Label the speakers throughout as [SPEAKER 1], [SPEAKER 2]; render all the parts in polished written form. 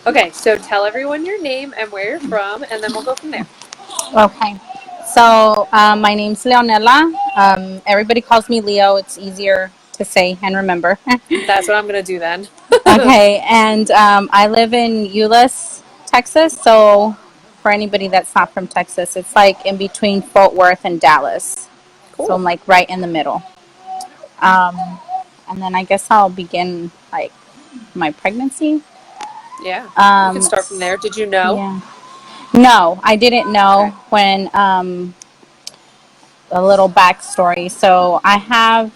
[SPEAKER 1] Okay, so tell everyone your name and where you're from, and then we'll go from there.
[SPEAKER 2] Okay. So my name's Leonela. Everybody calls me Leo. It's easier to say and remember.
[SPEAKER 1] That's what I'm gonna do then.
[SPEAKER 2] Okay, and I live in Euless, Texas. So for anybody that's not from Texas, it's like in between Fort Worth and Dallas. So
[SPEAKER 1] Cool.
[SPEAKER 2] I'm like right in the middle. Um, and then I guess I'll begin like my pregnancy.
[SPEAKER 1] Yeah, we can
[SPEAKER 2] Um,
[SPEAKER 1] start from there. Did you know?
[SPEAKER 2] yeah. No, I didn't know
[SPEAKER 1] Okay.
[SPEAKER 2] when a little backstory. So I have,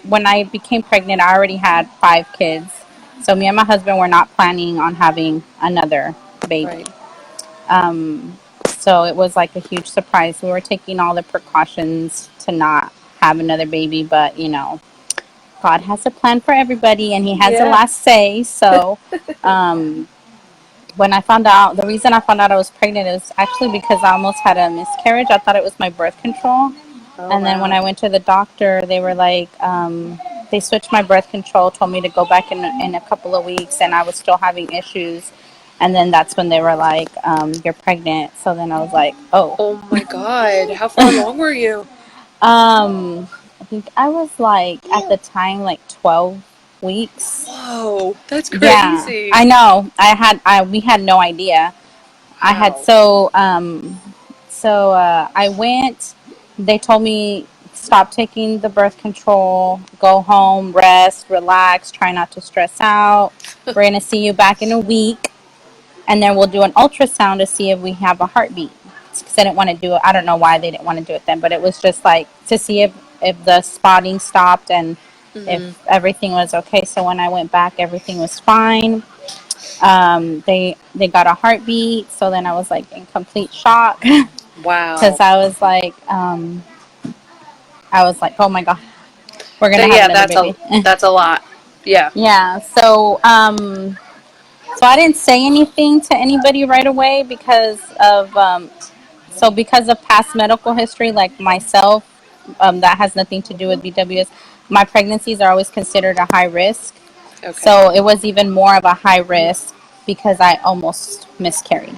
[SPEAKER 2] when I became pregnant, I already had 5 kids. So me and my husband were not planning on having another baby.
[SPEAKER 1] Right.
[SPEAKER 2] So it was like a huge surprise. We were taking all the precautions to not have another baby, but God has a plan for everybody and He has the
[SPEAKER 1] Yeah.
[SPEAKER 2] last say. So, um, when I found out, the reason I found out I was pregnant is actually because I almost had a miscarriage. I thought it was my birth control.
[SPEAKER 1] Oh
[SPEAKER 2] And then when
[SPEAKER 1] wow.
[SPEAKER 2] I went to the doctor, they were like, they switched my birth control, told me to go back in a couple of weeks, and I was still having issues. And then that's when they were like, you're pregnant. So then I was like, oh.
[SPEAKER 1] Oh my God. How far along were you?
[SPEAKER 2] I think I was like, at the time, like 12 weeks.
[SPEAKER 1] Whoa, that's
[SPEAKER 2] Yeah,
[SPEAKER 1] crazy.
[SPEAKER 2] I know. We had no idea. I had
[SPEAKER 1] Wow.
[SPEAKER 2] I went. They told me stop taking the birth control, go home, rest, relax, try not to stress out. We're gonna see you back in a week, and then we'll do an ultrasound to see if we have a heartbeat. Because I didn't want to do it. I don't know why they didn't want to do it then, but it was just like to see if the spotting stopped and
[SPEAKER 1] Mm-hmm.
[SPEAKER 2] if everything was okay. So when I went back, everything was fine. They got a heartbeat, so then I was like in complete shock because
[SPEAKER 1] Wow.
[SPEAKER 2] I was like, oh my god, we're gonna
[SPEAKER 1] That,
[SPEAKER 2] have
[SPEAKER 1] yeah,
[SPEAKER 2] another baby.
[SPEAKER 1] that's a lot. Yeah.
[SPEAKER 2] Yeah. So I didn't say anything to anybody right away because of past medical history, like myself, that has nothing to do with BWS. My pregnancies are always considered a high risk.
[SPEAKER 1] Okay.
[SPEAKER 2] So it was even more of a high risk because I almost miscarried.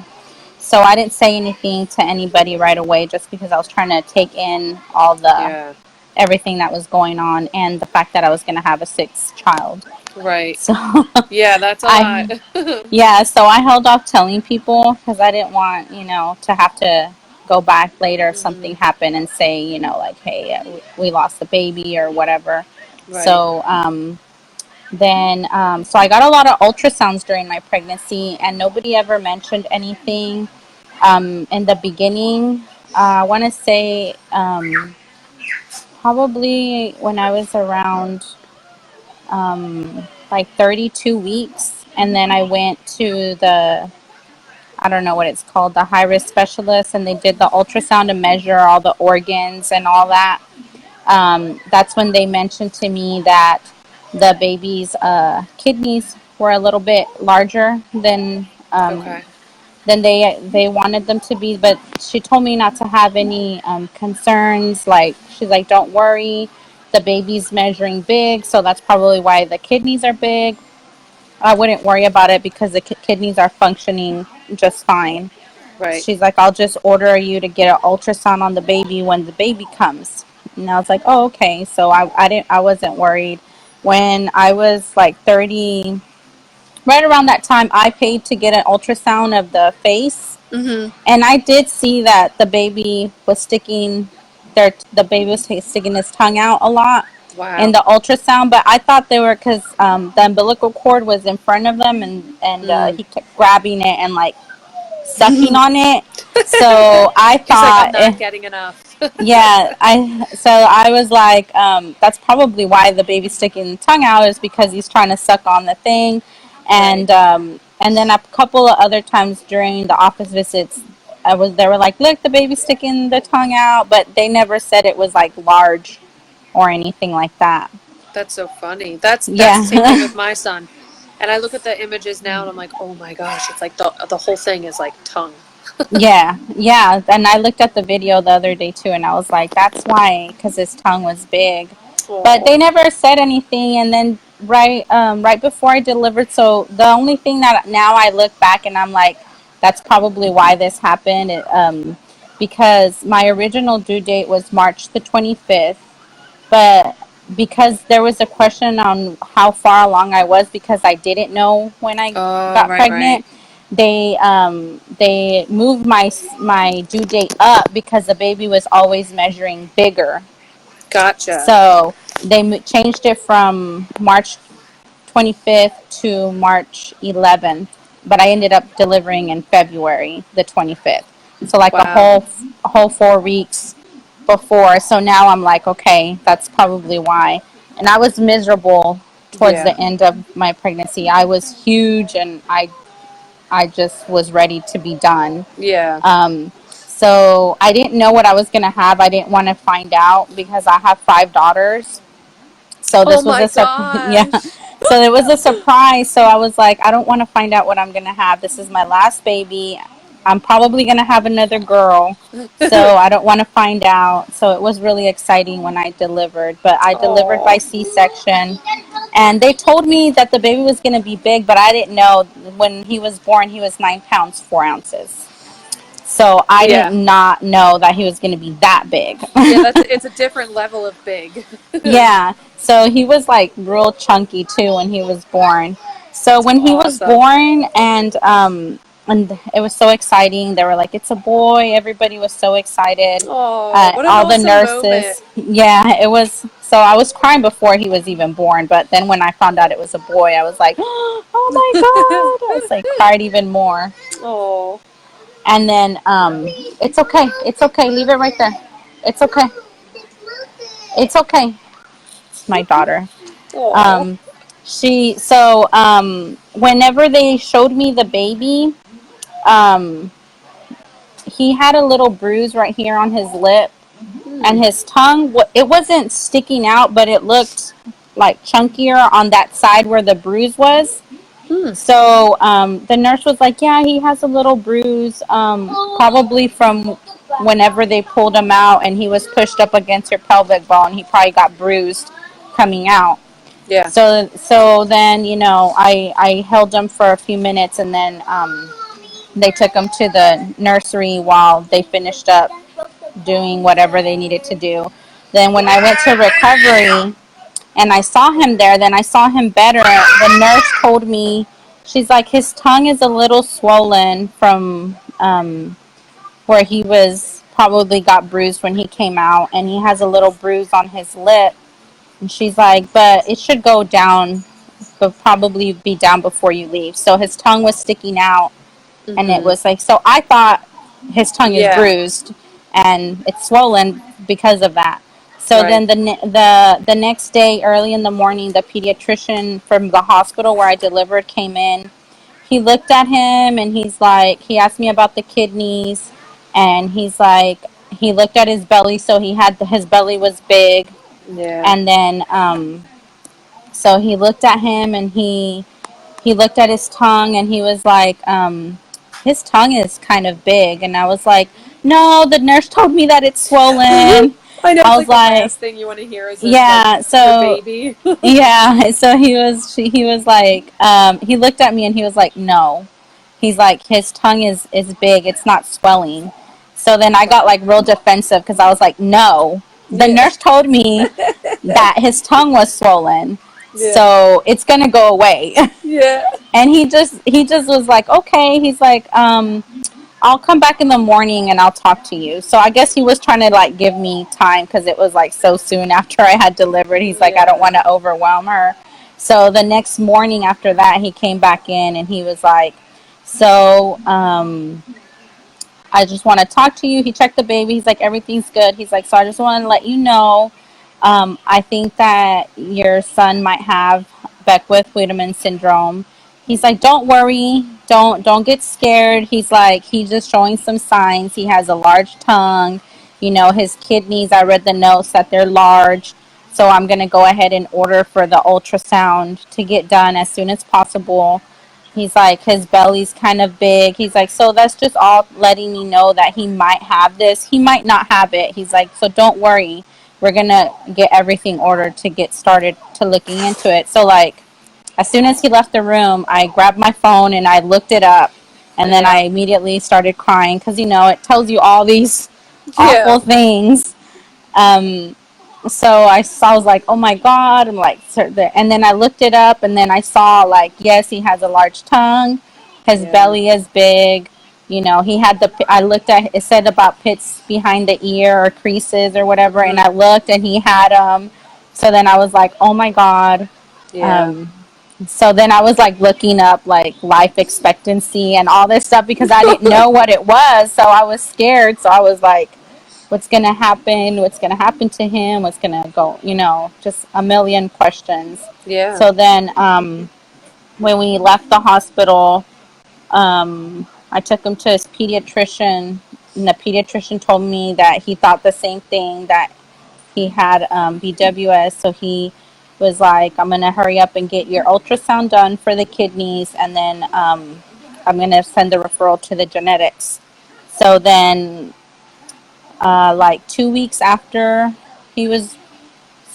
[SPEAKER 2] So I didn't say anything to anybody right away just because I was trying to take in all the
[SPEAKER 1] Yeah.
[SPEAKER 2] everything that was going on and the fact that I was going to have a sixth child.
[SPEAKER 1] Right.
[SPEAKER 2] So
[SPEAKER 1] Yeah, that's a lot.
[SPEAKER 2] I yeah, so I held off telling people because I didn't want, to have to go back later if
[SPEAKER 1] Hmm.
[SPEAKER 2] something happened and say, like, hey, we lost the baby or whatever.
[SPEAKER 1] Right.
[SPEAKER 2] So so I got a lot of ultrasounds during my pregnancy, and nobody ever mentioned anything in the beginning. I want to say probably when I was around like 32 weeks, and then I went to I don't know what it's called, the high risk specialist, and they did the ultrasound to measure all the organs and all that. That's when they mentioned to me that the baby's kidneys were a little bit larger
[SPEAKER 1] Okay.
[SPEAKER 2] than they wanted them to be. But she told me not to have any concerns. Like she's like, don't worry, the baby's measuring big, so that's probably why the kidneys are big. I wouldn't worry about it because the kidneys are functioning just fine.
[SPEAKER 1] Right.
[SPEAKER 2] She's like, I'll just order you to get an ultrasound on the baby when the baby comes. And I was like, oh, okay. So I wasn't worried. When I was like 30, right around that time, I paid to get an ultrasound of the face.
[SPEAKER 1] Hmm.
[SPEAKER 2] And I did see that the baby was sticking his tongue out a lot in
[SPEAKER 1] Wow.
[SPEAKER 2] the ultrasound, but I thought they were because the umbilical cord was in front of them, and
[SPEAKER 1] Mm.
[SPEAKER 2] he kept grabbing it and like sucking on it. So I
[SPEAKER 1] He's like, I'm
[SPEAKER 2] thought,
[SPEAKER 1] not getting enough.
[SPEAKER 2] yeah, I was like, that's probably why the baby's sticking the tongue out is because he's trying to suck on the thing,
[SPEAKER 1] Right.
[SPEAKER 2] and then a couple of other times during the office visits, they were like, look, the baby's sticking the tongue out, but they never said it was like large or anything like that.
[SPEAKER 1] That's so funny. That's the same thing
[SPEAKER 2] Yeah.
[SPEAKER 1] with my son. And I look at the images now and I'm like, oh my gosh, it's like the whole thing is like tongue.
[SPEAKER 2] Yeah, yeah. And I looked at the video the other day too, and I was like, that's why, because his tongue was big. But
[SPEAKER 1] Oh.
[SPEAKER 2] they never said anything. And then right before I delivered. So the only thing that now I look back and I'm like, that's probably why this happened. Because my original due date was March the 25th, but because there was a question on how far along I was because I didn't know when I
[SPEAKER 1] Oh,
[SPEAKER 2] got
[SPEAKER 1] right, right.
[SPEAKER 2] pregnant, they moved my due date up because the baby was always measuring bigger.
[SPEAKER 1] Gotcha.
[SPEAKER 2] So they changed it from March 25th to March 11th, but I ended up delivering in February the 25th. So like
[SPEAKER 1] Wow.
[SPEAKER 2] a whole 4 weeks before. So now I'm like, okay, that's probably why. And I was miserable towards
[SPEAKER 1] Yeah.
[SPEAKER 2] the end of my pregnancy. I was huge and I just was ready to be done.
[SPEAKER 1] Yeah.
[SPEAKER 2] So I didn't know what I was going to have. I didn't want to find out because I have 5 daughters. So
[SPEAKER 1] Oh
[SPEAKER 2] this was
[SPEAKER 1] my
[SPEAKER 2] a surprise. Yeah.
[SPEAKER 1] gosh.
[SPEAKER 2] So it was a surprise. So I was like, I don't want to find out what I'm going to have. This is my last baby. I'm probably going to have another girl. So I don't want to find out. So it was really exciting when I delivered. But I delivered by
[SPEAKER 1] Oh.
[SPEAKER 2] C-section. And they told me that the baby was going to be big, but I didn't know. When he was born, he was 9 pounds, 4 ounces. So I did
[SPEAKER 1] Yeah.
[SPEAKER 2] not know that he was going to be that big.
[SPEAKER 1] Yeah, it's a different level of big.
[SPEAKER 2] Yeah. So he was like real chunky too when he was born. So
[SPEAKER 1] That's
[SPEAKER 2] when he was
[SPEAKER 1] awesome.
[SPEAKER 2] born and it was so exciting. They were like, "It's a boy." Everybody was so excited.
[SPEAKER 1] Oh, what an
[SPEAKER 2] All the
[SPEAKER 1] awesome moment.
[SPEAKER 2] nurses. Yeah, it was. So I was crying before he was even born, but then when I found out it was a boy, I was like, "Oh my god!" I was like cried even more.
[SPEAKER 1] Oh.
[SPEAKER 2] And then it's okay. It's okay. Leave it right there. It's okay. It's okay. It's my daughter.
[SPEAKER 1] Oh.
[SPEAKER 2] Um, whenever they showed me the baby, um, he had a little bruise right here on his lip, and
[SPEAKER 1] Hmm.
[SPEAKER 2] his tongue. It wasn't sticking out, but it looked like chunkier on that side where the bruise was.
[SPEAKER 1] Hmm.
[SPEAKER 2] So the nurse was like, "Yeah, he has a little bruise, probably from whenever they pulled him out, and he was pushed up against your pelvic bone. He probably got bruised coming out."
[SPEAKER 1] Yeah.
[SPEAKER 2] So then I held him for a few minutes, and then they took him to the nursery while they finished up doing whatever they needed to do. Then when I went to recovery and I saw him there, then I saw him better. The nurse told me, she's like, his tongue is a little swollen from where he was probably got bruised when he came out, and he has a little bruise on his lip. And she's like, but it should go down, but probably be down before you leave. So his tongue was sticking out, and it
[SPEAKER 1] Mm-hmm.
[SPEAKER 2] was like, so I thought his tongue is
[SPEAKER 1] Yeah.
[SPEAKER 2] bruised and it's swollen because of that. So
[SPEAKER 1] Right.
[SPEAKER 2] then the next day, early in the morning, the pediatrician from the hospital where I delivered came in. He looked at him and he asked me about the kidneys, and he's like, he looked at his belly, so his belly was big,
[SPEAKER 1] Yeah.
[SPEAKER 2] and then so he looked at him and he looked at his tongue and he was like, his tongue is kind of big. And I was like, no, the nurse told me that it's swollen.
[SPEAKER 1] I know
[SPEAKER 2] I
[SPEAKER 1] it's
[SPEAKER 2] was
[SPEAKER 1] like the
[SPEAKER 2] like,
[SPEAKER 1] last thing you want to hear is like
[SPEAKER 2] yeah.
[SPEAKER 1] your
[SPEAKER 2] So
[SPEAKER 1] baby.
[SPEAKER 2] yeah. So he was like, he looked at me and he was like, no. He's like, his tongue is big. It's not swelling. So then I got
[SPEAKER 1] Wow.
[SPEAKER 2] like real defensive because I was like, no. The
[SPEAKER 1] Yeah.
[SPEAKER 2] nurse told me that his tongue was swollen.
[SPEAKER 1] Yeah.
[SPEAKER 2] So it's gonna go away.
[SPEAKER 1] Yeah.
[SPEAKER 2] And he just was like, okay. He's like, I'll come back in the morning and I'll talk to you. So I guess he was trying to like give me time because it was like so soon after I had delivered. He's like, I don't
[SPEAKER 1] Yeah.
[SPEAKER 2] want to overwhelm her. So the next morning after that, he came back in and he was like, so I just want to talk to you. He checked the baby. He's like, everything's good. He's like, so I just want to let you know. I think that your son might have beckwith-wiedemann syndrome. He's like, don't worry. Don't get scared. He's like, he's just showing some signs. He has a large tongue. His kidneys, I read the notes that they're large. So I'm going to go ahead and order for the ultrasound to get done as soon as possible. He's like, his belly's kind of big. He's like, so that's just all letting me know that he might have this. He might not have it. He's like, so don't worry. we're gonna get everything ordered to get started to looking into it. So like, as soon as he left the room, I grabbed my phone and I looked it up, and then
[SPEAKER 1] Yeah.
[SPEAKER 2] I immediately started crying because it tells you all these
[SPEAKER 1] Yeah.
[SPEAKER 2] awful things. Um, I was like, oh my god, I'm like, and then I looked it up, and then I saw like, yes, he has a large tongue, his
[SPEAKER 1] Yeah.
[SPEAKER 2] belly is big. He had I looked at it said about pits behind the ear or creases or whatever, and I looked and he had so then I was like, oh my god.
[SPEAKER 1] Yeah.
[SPEAKER 2] Um, so then I was like looking up like life expectancy and all this stuff because I didn't know what it was, so I was scared. So I was like, what's gonna happen? What's gonna happen to him? What's gonna go? Just a million questions.
[SPEAKER 1] Yeah.
[SPEAKER 2] So then, when we left the hospital, I took him to his pediatrician, and the pediatrician told me that he thought the same thing, that he had BWS. So he was like, I'm gonna hurry up and get your ultrasound done for the kidneys, and then I'm gonna send the referral to the genetics. So then like 2 weeks after he was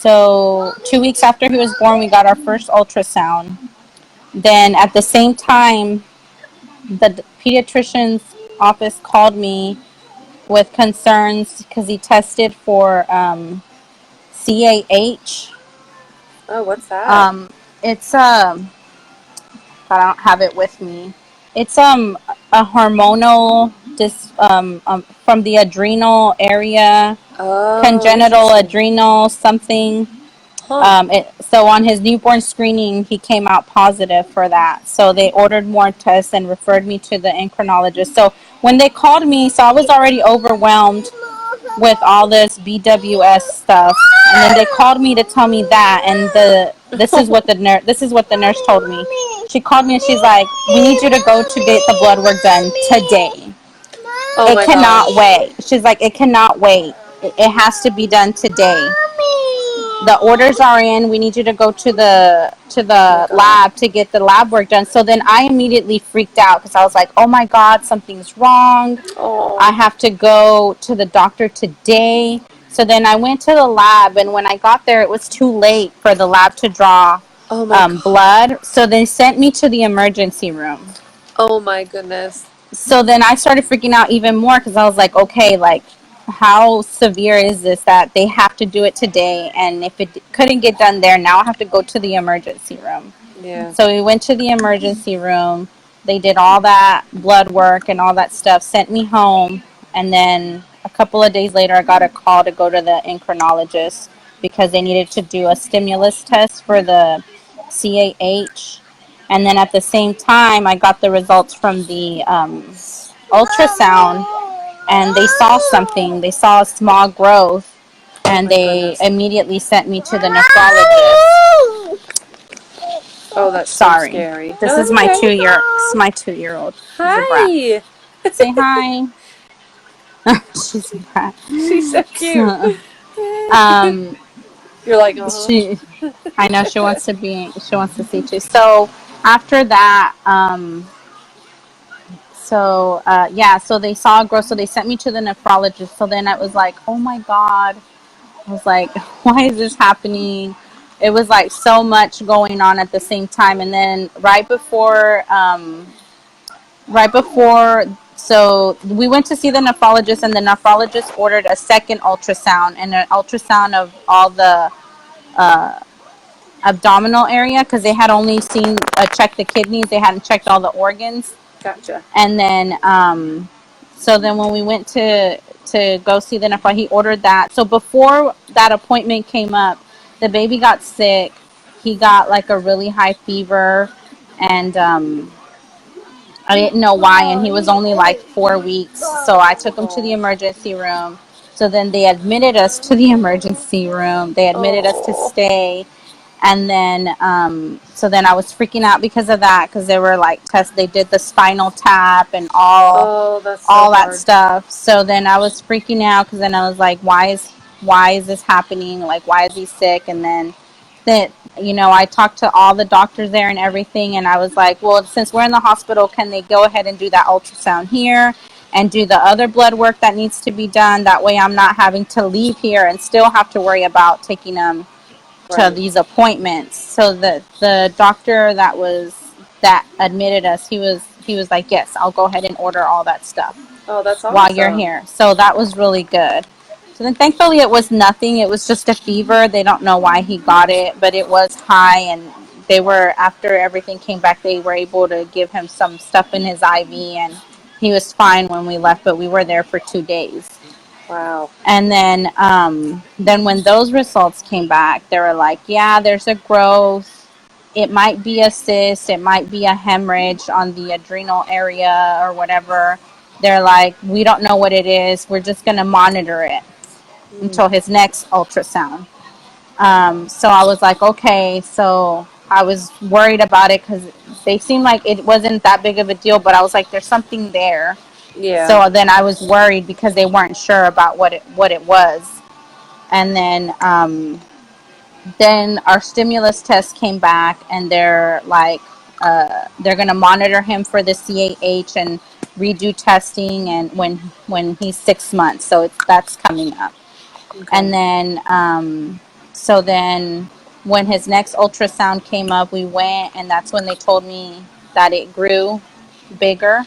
[SPEAKER 2] 2 weeks after he was born, we got our first ultrasound. Then at the same time, the pediatrician's office called me with concerns because he tested for CAH.
[SPEAKER 1] Oh, what's that?
[SPEAKER 2] It's I don't have it with me. It's a hormonal from the adrenal area,
[SPEAKER 1] Oh,
[SPEAKER 2] congenital
[SPEAKER 1] interesting.
[SPEAKER 2] adrenal something.
[SPEAKER 1] Huh.
[SPEAKER 2] So on his newborn screening, he came out positive for that. So they ordered more tests and referred me to the endocrinologist. So when they called me, so I was already overwhelmed with all this BWS stuff, and then they called me to tell me that. And this is what the nurse told me. She called me and she's like, "We need you to go to get the blood work done today.
[SPEAKER 1] Oh
[SPEAKER 2] It
[SPEAKER 1] my
[SPEAKER 2] cannot
[SPEAKER 1] gosh.
[SPEAKER 2] wait." She's like, "It cannot wait. It has to be done today. The orders are in. We need you to go to the
[SPEAKER 1] Oh my god.
[SPEAKER 2] lab to get the lab work done." So then I immediately freaked out because I was like, "Oh my god, something's wrong. I
[SPEAKER 1] Oh.
[SPEAKER 2] have to go to the doctor today." So then I went to the lab, and when I got there, it was too late for the lab to draw
[SPEAKER 1] Oh my god.
[SPEAKER 2] blood. So they sent me to the emergency room.
[SPEAKER 1] Oh my goodness.
[SPEAKER 2] So then I started freaking out even more because I was like, okay, like, how severe is this that they have to do it today? And if it couldn't get done there, now I have to go to the emergency room.
[SPEAKER 1] Yeah.
[SPEAKER 2] So we went to the emergency room. They did all that blood work and all that stuff, sent me home. And then a couple of days later, I got a call to go to the endocrinologist because they needed to do a stimulus test for the CAH. And then at the same time, I got the results from the ultrasound, and they saw something. They saw a small growth,
[SPEAKER 1] Oh
[SPEAKER 2] and
[SPEAKER 1] my
[SPEAKER 2] they
[SPEAKER 1] goodness.
[SPEAKER 2] immediately sent me to the nephrologist.
[SPEAKER 1] Oh, that's so
[SPEAKER 2] Sorry,
[SPEAKER 1] scary. No,
[SPEAKER 2] this is
[SPEAKER 1] that's
[SPEAKER 2] my
[SPEAKER 1] okay.
[SPEAKER 2] 2 year. It's my 2 year old. She's a brat.
[SPEAKER 1] Hi.
[SPEAKER 2] Say hi. She's a brat.
[SPEAKER 1] She's so cute.
[SPEAKER 2] So, um,
[SPEAKER 1] You're like, uh-huh.
[SPEAKER 2] she. I know she wants to be. She wants to see too. So after that, yeah, so they saw a growth, so they sent me to the nephrologist. So then I was like, oh my god. I was like, why is this happening? It was like so much going on at the same time. And then right before, so we went to see the nephrologist, and the nephrologist ordered a second ultrasound, and an ultrasound of all the abdominal area because they had only seen checked the kidneys. They hadn't checked all the organs.
[SPEAKER 1] Gotcha.
[SPEAKER 2] And then so then when we went to go see the nephrologist, he ordered that. So before that appointment came up, the baby got sick. He got like a really high fever, and I didn't know why, and he was only like 4 weeks. So I took him to the
[SPEAKER 1] Oh.
[SPEAKER 2] emergency room. So then they admitted us to the emergency room. They admitted us to
[SPEAKER 1] Oh.
[SPEAKER 2] stay. And then, so then I was freaking out because of that, because they were like they did the spinal tap and
[SPEAKER 1] Oh, that's so
[SPEAKER 2] all that
[SPEAKER 1] hard.
[SPEAKER 2] stuff. So then I was freaking out because then I was like, why is this happening? Like, why is he sick? And then that, I talked to all the doctors there and everything, and I was like, well, since we're in the hospital, can they go ahead and do that ultrasound here? and do the other blood work that needs to be done. That way I'm not having to leave here and still have to worry about taking them to
[SPEAKER 1] Right.
[SPEAKER 2] these appointments. So the doctor that admitted us, he was like, yes, I'll go ahead and order all that stuff
[SPEAKER 1] Oh, that's
[SPEAKER 2] while you're
[SPEAKER 1] awesome.
[SPEAKER 2] here. So that was really good. So then thankfully it was nothing. It was just a fever. They don't know why he got it, but it was high, and they were, after everything came back, they were able to give him some stuff in his IV, and he was fine when we left, but we were there for 2 days.
[SPEAKER 1] Wow.
[SPEAKER 2] And then when those results came back, they were like, yeah, there's a growth. It might be a cyst. It might be a hemorrhage on the adrenal area or whatever. They're like, we don't know what it is. We're just going to monitor it until his next ultrasound. So I was like, okay. So I was worried about it because they seemed like it wasn't that big of a deal, but I was like, there's something there.
[SPEAKER 1] Yeah.
[SPEAKER 2] So then I was worried because they weren't sure about what it was. And then our stimulus test came back, and they're like, they're gonna monitor him for the CAH and redo testing, and when he's 6 months, so that's coming up.
[SPEAKER 1] Okay.
[SPEAKER 2] And then so then when his next ultrasound came up, we went, and that's when they told me that it grew bigger,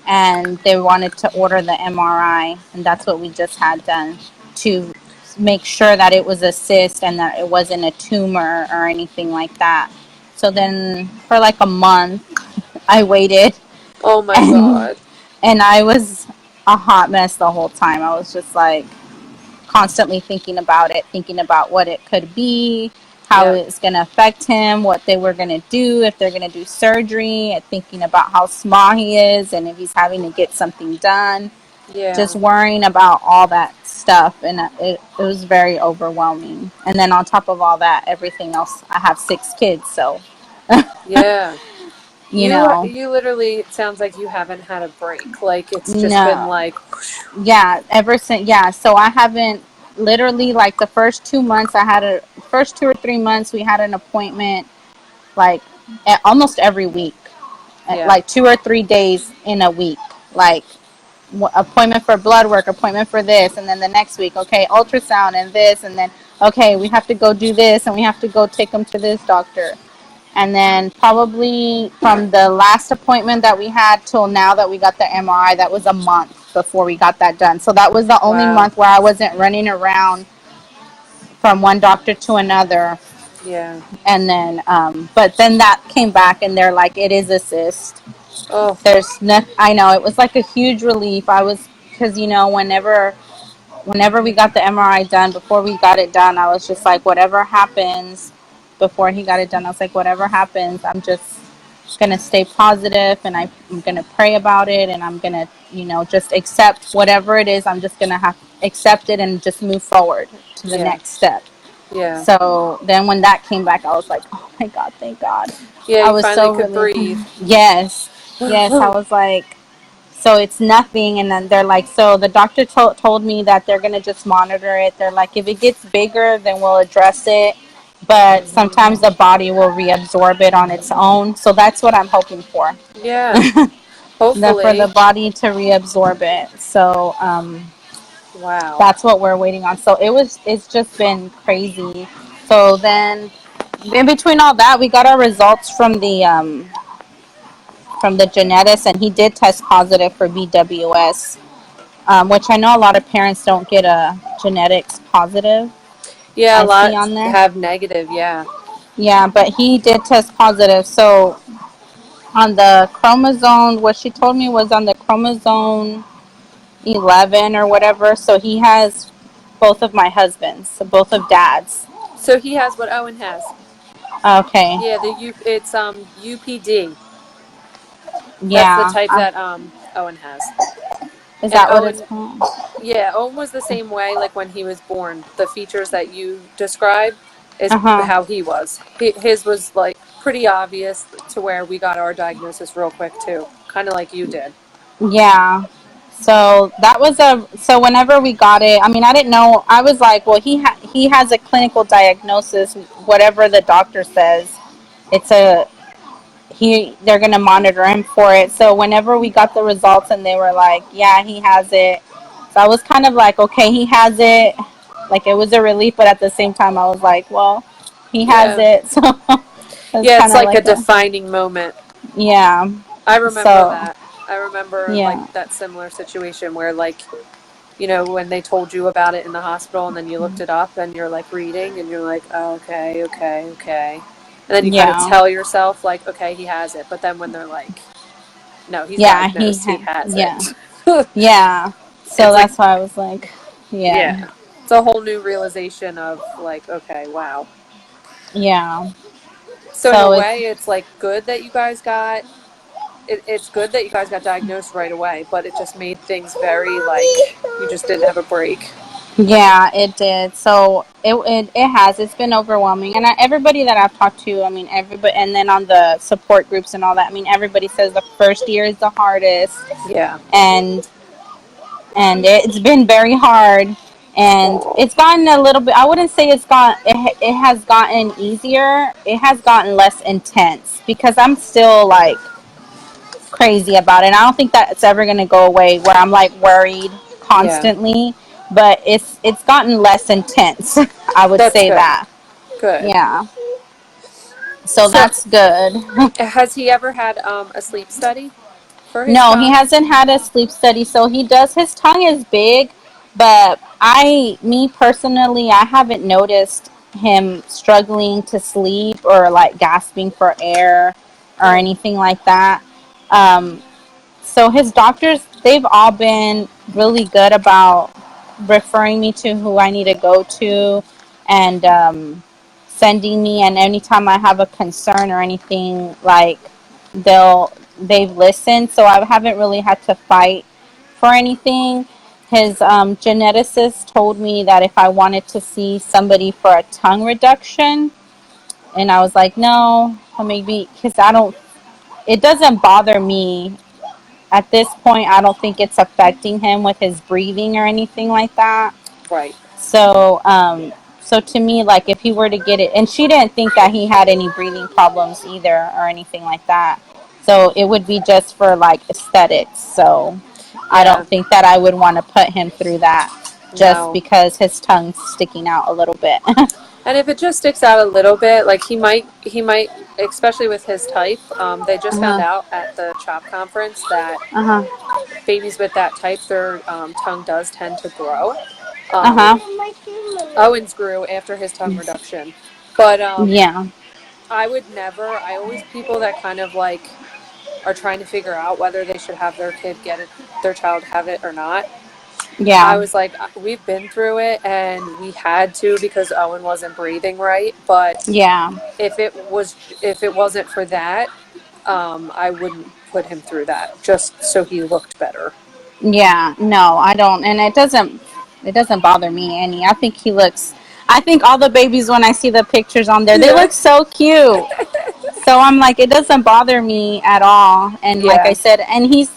[SPEAKER 2] and they wanted to order the MRI, and that's what we just had done to make sure that it was a cyst and that it wasn't a tumor or anything like that. So then for like a month, I waited,
[SPEAKER 1] Oh my
[SPEAKER 2] and
[SPEAKER 1] God.
[SPEAKER 2] I was a hot mess the whole time. I was just like constantly thinking about it, thinking about what it could be, how
[SPEAKER 1] Yeah.
[SPEAKER 2] it's going to affect him, what they were going to do, if they're going to do surgery, and thinking about how small he is and if he's having to get something done. Just
[SPEAKER 1] Yeah.
[SPEAKER 2] worrying about all that stuff, and it was very overwhelming. And then on top of all that, everything else, I have 6 kids, so
[SPEAKER 1] Yeah.
[SPEAKER 2] you know,
[SPEAKER 1] You literally, it sounds like you haven't had a break. Like it's just been
[SPEAKER 2] no,
[SPEAKER 1] like whoosh.
[SPEAKER 2] yeah, ever since, yeah. So I haven't, literally, like the first 2 months, first 2 or 3 months, we had an appointment like almost every week,
[SPEAKER 1] Yeah.
[SPEAKER 2] like 2 or 3 days in a week, like appointment for blood work, appointment for this, and then the next week, okay, ultrasound and this, and then okay, we have to go do this, and we have to go take them to this doctor. And then probably from the last appointment that we had till now that we got the MRI, that was a month before we got that done. So that was the only
[SPEAKER 1] Wow.
[SPEAKER 2] month where I wasn't running around from one doctor to another.
[SPEAKER 1] Yeah.
[SPEAKER 2] And then, but then that came back, and they're like, it is a cyst.
[SPEAKER 1] Oh.
[SPEAKER 2] There's no, I know it was like a huge relief. I was, because whenever we got the MRI done, before we got it done, I was just like, whatever happens, before he got it done, I was like, whatever happens, I'm just going to stay positive, and I'm going to pray about it, and I'm going to, just accept whatever it is. I'm just going to have accept it and just move forward to the
[SPEAKER 1] Yeah.
[SPEAKER 2] next step.
[SPEAKER 1] Yeah.
[SPEAKER 2] So then when that came back, I was like, oh my God, thank God.
[SPEAKER 1] Yeah.
[SPEAKER 2] I
[SPEAKER 1] You
[SPEAKER 2] was
[SPEAKER 1] finally
[SPEAKER 2] so
[SPEAKER 1] could
[SPEAKER 2] relieved.
[SPEAKER 1] breathe.
[SPEAKER 2] Yes. Yes. I was like, so it's nothing. And then they're like, so the doctor told me that they're going to just monitor it. They're like, if it gets bigger, then we'll address it. But sometimes the body will reabsorb it on its own. So that's what I'm hoping for.
[SPEAKER 1] Yeah.
[SPEAKER 2] For the
[SPEAKER 1] Hopefully.
[SPEAKER 2] body to reabsorb it. So
[SPEAKER 1] Wow.
[SPEAKER 2] that's what we're waiting on. So it's just been crazy. So then in between all that, we got our results from the genetics, and he did test positive for BWS, which I know a lot of parents don't get a genetics positive.
[SPEAKER 1] Yeah. A
[SPEAKER 2] I see
[SPEAKER 1] lot
[SPEAKER 2] on there.
[SPEAKER 1] have negative. Yeah.
[SPEAKER 2] Yeah, but he did test positive. So on the chromosome, what she told me was on the chromosome 11 or whatever. So he has both of my husbands, so both of dad's.
[SPEAKER 1] So he has what Owen has.
[SPEAKER 2] Okay.
[SPEAKER 1] Yeah. It's UPD. That's the
[SPEAKER 2] Yeah.
[SPEAKER 1] type that Owen has.
[SPEAKER 2] Is
[SPEAKER 1] And
[SPEAKER 2] that what it's
[SPEAKER 1] Owen,
[SPEAKER 2] called?
[SPEAKER 1] yeah, Owen was the same way. Like when he was born, the features that you described is
[SPEAKER 2] Uh huh.
[SPEAKER 1] how he was. His was like pretty obvious to where we got our diagnosis real quick too, kind of like you did.
[SPEAKER 2] Yeah. So that was so whenever we got it, I mean, I didn't know. I was like, well, he has a clinical diagnosis, whatever the doctor says. It's a they're gonna monitor him for it. So whenever we got the results and they were like, yeah, he has it. So I was kind of like, okay, he has it. Like it was a relief, but at the same time, I was like, well, he has
[SPEAKER 1] Yeah.
[SPEAKER 2] it. So it's
[SPEAKER 1] Yeah,
[SPEAKER 2] kind
[SPEAKER 1] it's
[SPEAKER 2] of
[SPEAKER 1] like a
[SPEAKER 2] like a
[SPEAKER 1] defining moment.
[SPEAKER 2] yeah.
[SPEAKER 1] I remember
[SPEAKER 2] So
[SPEAKER 1] that. I remember like
[SPEAKER 2] yeah,
[SPEAKER 1] that similar situation where like, when they told you about it in the hospital and then you looked it up and you're like reading and you're like, oh, okay, okay, okay. And then you kind of
[SPEAKER 2] yeah,
[SPEAKER 1] tell yourself like, okay, he has it. But then when they're like, no, he's
[SPEAKER 2] yeah.
[SPEAKER 1] diagnosed, he has it.
[SPEAKER 2] Yeah, yeah. So
[SPEAKER 1] It's like,
[SPEAKER 2] that's why I was like, yeah,
[SPEAKER 1] yeah. It's a whole new realization of like, okay, wow.
[SPEAKER 2] yeah.
[SPEAKER 1] So in a
[SPEAKER 2] So it's
[SPEAKER 1] way, it's like good that you guys got it's good that you guys got diagnosed right away, but it just made things very like you just didn't have a break.
[SPEAKER 2] yeah, it did. So it has. It's been overwhelming, and everybody that I've talked to, I mean, everybody, and then on the support groups and all that. I mean, everybody says the first year is the hardest,
[SPEAKER 1] Yeah.
[SPEAKER 2] and it's been very hard, and it's gotten a little bit. I wouldn't say it has gotten easier. It has gotten less intense because I'm still like crazy about it. And I don't think that it's ever going to go away where I'm like worried
[SPEAKER 1] Yeah.
[SPEAKER 2] constantly, but it's gotten less intense. I would
[SPEAKER 1] That's
[SPEAKER 2] say
[SPEAKER 1] good.
[SPEAKER 2] that.
[SPEAKER 1] Good.
[SPEAKER 2] Yeah. So
[SPEAKER 1] So
[SPEAKER 2] that's good.
[SPEAKER 1] has he ever had a sleep study for his
[SPEAKER 2] No, he
[SPEAKER 1] tongue?
[SPEAKER 2] hasn't had a sleep study. So he does, his tongue is big, but me personally, I haven't noticed him struggling to sleep or like gasping for air or
[SPEAKER 1] Good.
[SPEAKER 2] anything like that. Um, so his doctors, they've all been really good about referring me to who I need to go to, and sending me, and anytime I have a concern or anything, like they've listened, so I haven't really had to fight for anything. His geneticist told me that if I wanted to see somebody for a tongue reduction, and I was like, no, maybe because I don't, it doesn't bother me at this point. I don't think it's affecting him with his breathing or anything like that.
[SPEAKER 1] Right.
[SPEAKER 2] So, so to me, like if he were to get it, and she didn't think that he had any breathing problems either or anything like that. So it would be just for like aesthetics. So I
[SPEAKER 1] Yeah.
[SPEAKER 2] don't think that I would want to put him through that just
[SPEAKER 1] No.
[SPEAKER 2] because his tongue's sticking out a little bit.
[SPEAKER 1] And if it just sticks out a little bit, like he might, especially with his type. They just found
[SPEAKER 2] Uh-huh.
[SPEAKER 1] out at the CHOP conference that
[SPEAKER 2] Uh-huh.
[SPEAKER 1] babies with that type, their tongue does tend to grow. Um,
[SPEAKER 2] Uh-huh.
[SPEAKER 1] Owen's grew after his tongue reduction, but
[SPEAKER 2] Yeah.
[SPEAKER 1] I would never. I always people that kind of like are trying to figure out whether they should have their kid get it, their child have it or not. I
[SPEAKER 2] Yeah.
[SPEAKER 1] was like, we've been through it and we had to because Owen wasn't breathing right. But
[SPEAKER 2] Yeah.
[SPEAKER 1] if it wasn't for that, I wouldn't put him through that just so he looked better.
[SPEAKER 2] Yeah, no, I don't, and it doesn't bother me any. I think all the babies when I see the pictures on there, they
[SPEAKER 1] Yeah.
[SPEAKER 2] look so cute. So I'm like, it doesn't bother me at all. And like I
[SPEAKER 1] Yeah.
[SPEAKER 2] said, and he's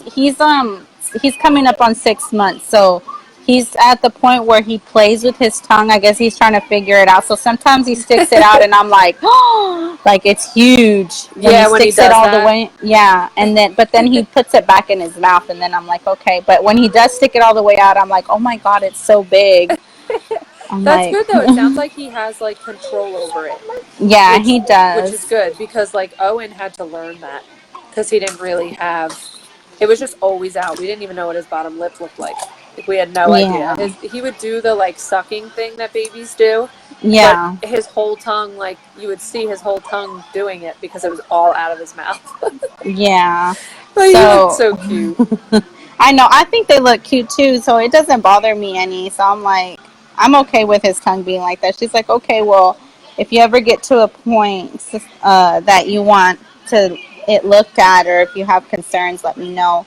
[SPEAKER 2] coming up on 6 months, so he's at the point where he plays with his tongue. I guess he's trying to figure it out. So sometimes he sticks it out, and I'm like, oh, like it's huge when he
[SPEAKER 1] Yeah. When he
[SPEAKER 2] sticks it
[SPEAKER 1] does
[SPEAKER 2] all the
[SPEAKER 1] that.
[SPEAKER 2] way. Yeah, and then but then he puts it back in his mouth, and then I'm like, okay. But when he does stick it all the way out, I'm like, oh my god, it's so big. I'm
[SPEAKER 1] That's
[SPEAKER 2] like,
[SPEAKER 1] good though. It sounds like he has like control over it,
[SPEAKER 2] yeah,
[SPEAKER 1] which
[SPEAKER 2] he
[SPEAKER 1] which is
[SPEAKER 2] does.
[SPEAKER 1] good because like Owen had to learn that because he didn't really have. It was just always out. We didn't even know what his bottom lip looked like. Like we had no idea.
[SPEAKER 2] Yeah,
[SPEAKER 1] He would do the like sucking thing that babies do, but
[SPEAKER 2] yeah.
[SPEAKER 1] his whole tongue, like you would see his whole tongue doing it because it was all out of his mouth.
[SPEAKER 2] Yeah.
[SPEAKER 1] But he looked
[SPEAKER 2] So
[SPEAKER 1] so cute.
[SPEAKER 2] I know. I think they look cute too. So it doesn't bother me any. So I'm like, I'm okay with his tongue being like that. She's like, okay, well, if you ever get to a point that you want to it looked at, or if you have concerns, let me know,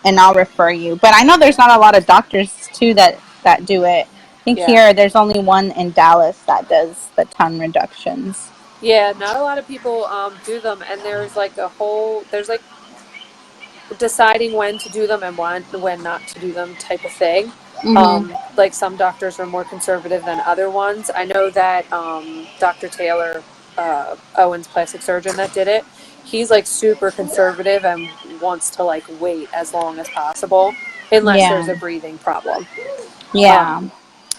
[SPEAKER 2] and I'll refer you. But I know there's not a lot of doctors too that do it. I think
[SPEAKER 1] Yeah.
[SPEAKER 2] here there's only one in Dallas that does the tongue reductions.
[SPEAKER 1] Yeah, not a lot of people do them, and there's like deciding when to do them and when not to do them type of thing.
[SPEAKER 2] Mhm.
[SPEAKER 1] Like some doctors are more conservative than other ones. I know that Dr. Taylor, Owen's plastic surgeon that did it, he's like super conservative and wants to like wait as long as possible unless there's
[SPEAKER 2] Yeah.
[SPEAKER 1] a breathing problem.
[SPEAKER 2] Yeah.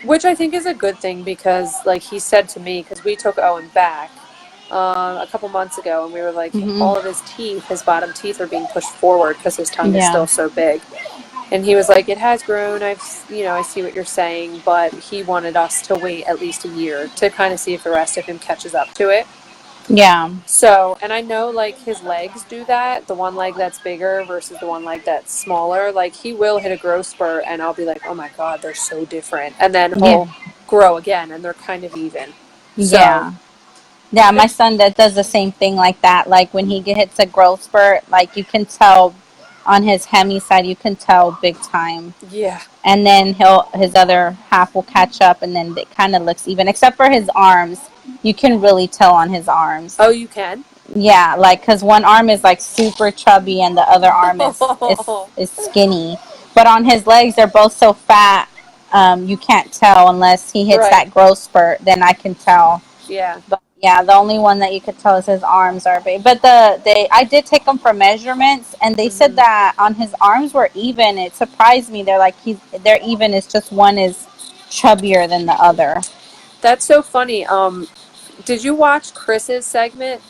[SPEAKER 1] Which I think is a good thing because, like he said to me, because we took Owen back a couple months ago, and we were like,
[SPEAKER 2] Mhm.
[SPEAKER 1] all of his teeth, his bottom teeth, are being pushed forward because his tongue is
[SPEAKER 2] Yeah.
[SPEAKER 1] still so big. And he was like, it has grown. I see what you're saying, but he wanted us to wait at least a year to kind of see if the rest of him catches up to it.
[SPEAKER 2] Yeah.
[SPEAKER 1] So, and I know like his legs do that, the one leg that's bigger versus the one leg that's smaller. Like he will hit a growth spurt and I'll be like, oh my God, they're so different. And then
[SPEAKER 2] Yeah.
[SPEAKER 1] he'll grow again and they're kind of even. So,
[SPEAKER 2] Yeah. Yeah, my
[SPEAKER 1] it's,
[SPEAKER 2] son that does the same thing like that. Like when hits a growth spurt, like you can tell on his hemi side, you can tell big time.
[SPEAKER 1] yeah.
[SPEAKER 2] And then his other half will catch up, and then it kind of looks even, except for his arms. You can really tell on his arms.
[SPEAKER 1] Oh, you can?
[SPEAKER 2] Yeah, like because one arm is like super chubby, and the other arm is skinny. But on his legs, they're both so fat. You can't tell unless he hits
[SPEAKER 1] Right.
[SPEAKER 2] that growth spurt. Then I can tell.
[SPEAKER 1] Yeah.
[SPEAKER 2] But yeah, the only one that you could tell is his arms are big. But I did take him for measurements, and they said
[SPEAKER 1] Hmm.
[SPEAKER 2] that on his arms were even. It surprised me. They're like they're even. It's just one is chubbier than the other.
[SPEAKER 1] That's so funny. Did you watch Chris's segment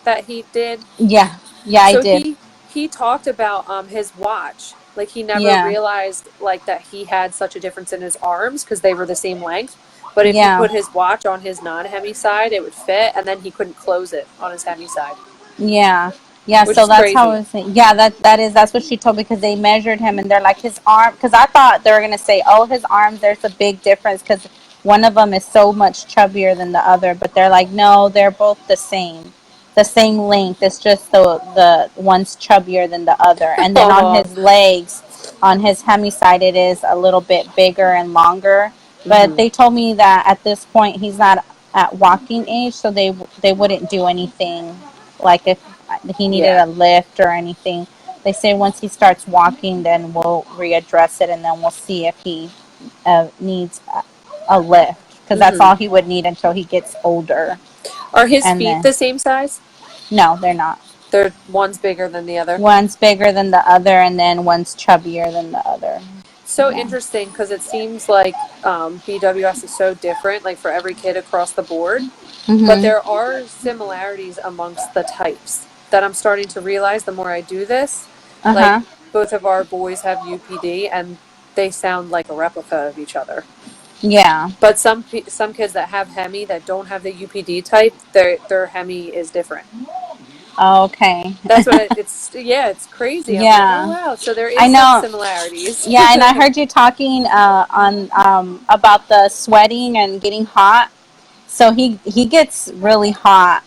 [SPEAKER 1] that he did?
[SPEAKER 2] Yeah, yeah, I
[SPEAKER 1] So
[SPEAKER 2] did.
[SPEAKER 1] he talked about his watch. Like he never
[SPEAKER 2] Yeah,
[SPEAKER 1] realized like that he had such a difference in his arms because they were the same length. But if he
[SPEAKER 2] yeah.
[SPEAKER 1] put his watch on his non-hemi side, it would fit, and then he couldn't close it on his hemi side,
[SPEAKER 2] Yeah. Yeah,
[SPEAKER 1] which
[SPEAKER 2] so
[SPEAKER 1] is
[SPEAKER 2] that's how
[SPEAKER 1] crazy.
[SPEAKER 2] I was saying. Yeah, that's what she told me because they measured him and they're like his arm because I thought they were gonna say, oh, his arms. There's a big difference because one of them is so much chubbier than the other, but they're like, no, they're both the same length. It's just the one's chubbier than the other, and then on
[SPEAKER 1] Oh,
[SPEAKER 2] his legs, on his hemi side, it is a little bit bigger and longer. But
[SPEAKER 1] hmm,
[SPEAKER 2] they told me that at this point he's not at walking age, so they wouldn't do anything like if he needed
[SPEAKER 1] yeah.
[SPEAKER 2] a lift or anything. They say once he starts walking, then we'll readdress it and then we'll see if he needs a lift because that's
[SPEAKER 1] Hmm.
[SPEAKER 2] all he would need until he gets older.
[SPEAKER 1] Are his
[SPEAKER 2] And
[SPEAKER 1] feet
[SPEAKER 2] then,
[SPEAKER 1] the same size?
[SPEAKER 2] no, they're not.
[SPEAKER 1] They're one's bigger than the other.
[SPEAKER 2] One's bigger than the other, and then one's chubbier than the other.
[SPEAKER 1] So
[SPEAKER 2] Yeah.
[SPEAKER 1] interesting because it seems like BWS is so different, like for every kid across the board. But
[SPEAKER 2] Mhm.
[SPEAKER 1] there are similarities amongst the types that I'm starting to realize the more I do this.
[SPEAKER 2] Uh
[SPEAKER 1] Like
[SPEAKER 2] huh.
[SPEAKER 1] both of our boys have UPD and they sound like a replica of each other.
[SPEAKER 2] Yeah.
[SPEAKER 1] But some kids that have Hemi that don't have the UPD type, their Hemi is different.
[SPEAKER 2] Okay.
[SPEAKER 1] That's what it's yeah, it's crazy. I'm like, "Oh
[SPEAKER 2] Yeah.
[SPEAKER 1] wow, so there
[SPEAKER 2] I
[SPEAKER 1] is some
[SPEAKER 2] know.
[SPEAKER 1] similarities."
[SPEAKER 2] Yeah, and I heard you talking on about the sweating and getting hot. So he gets really hot,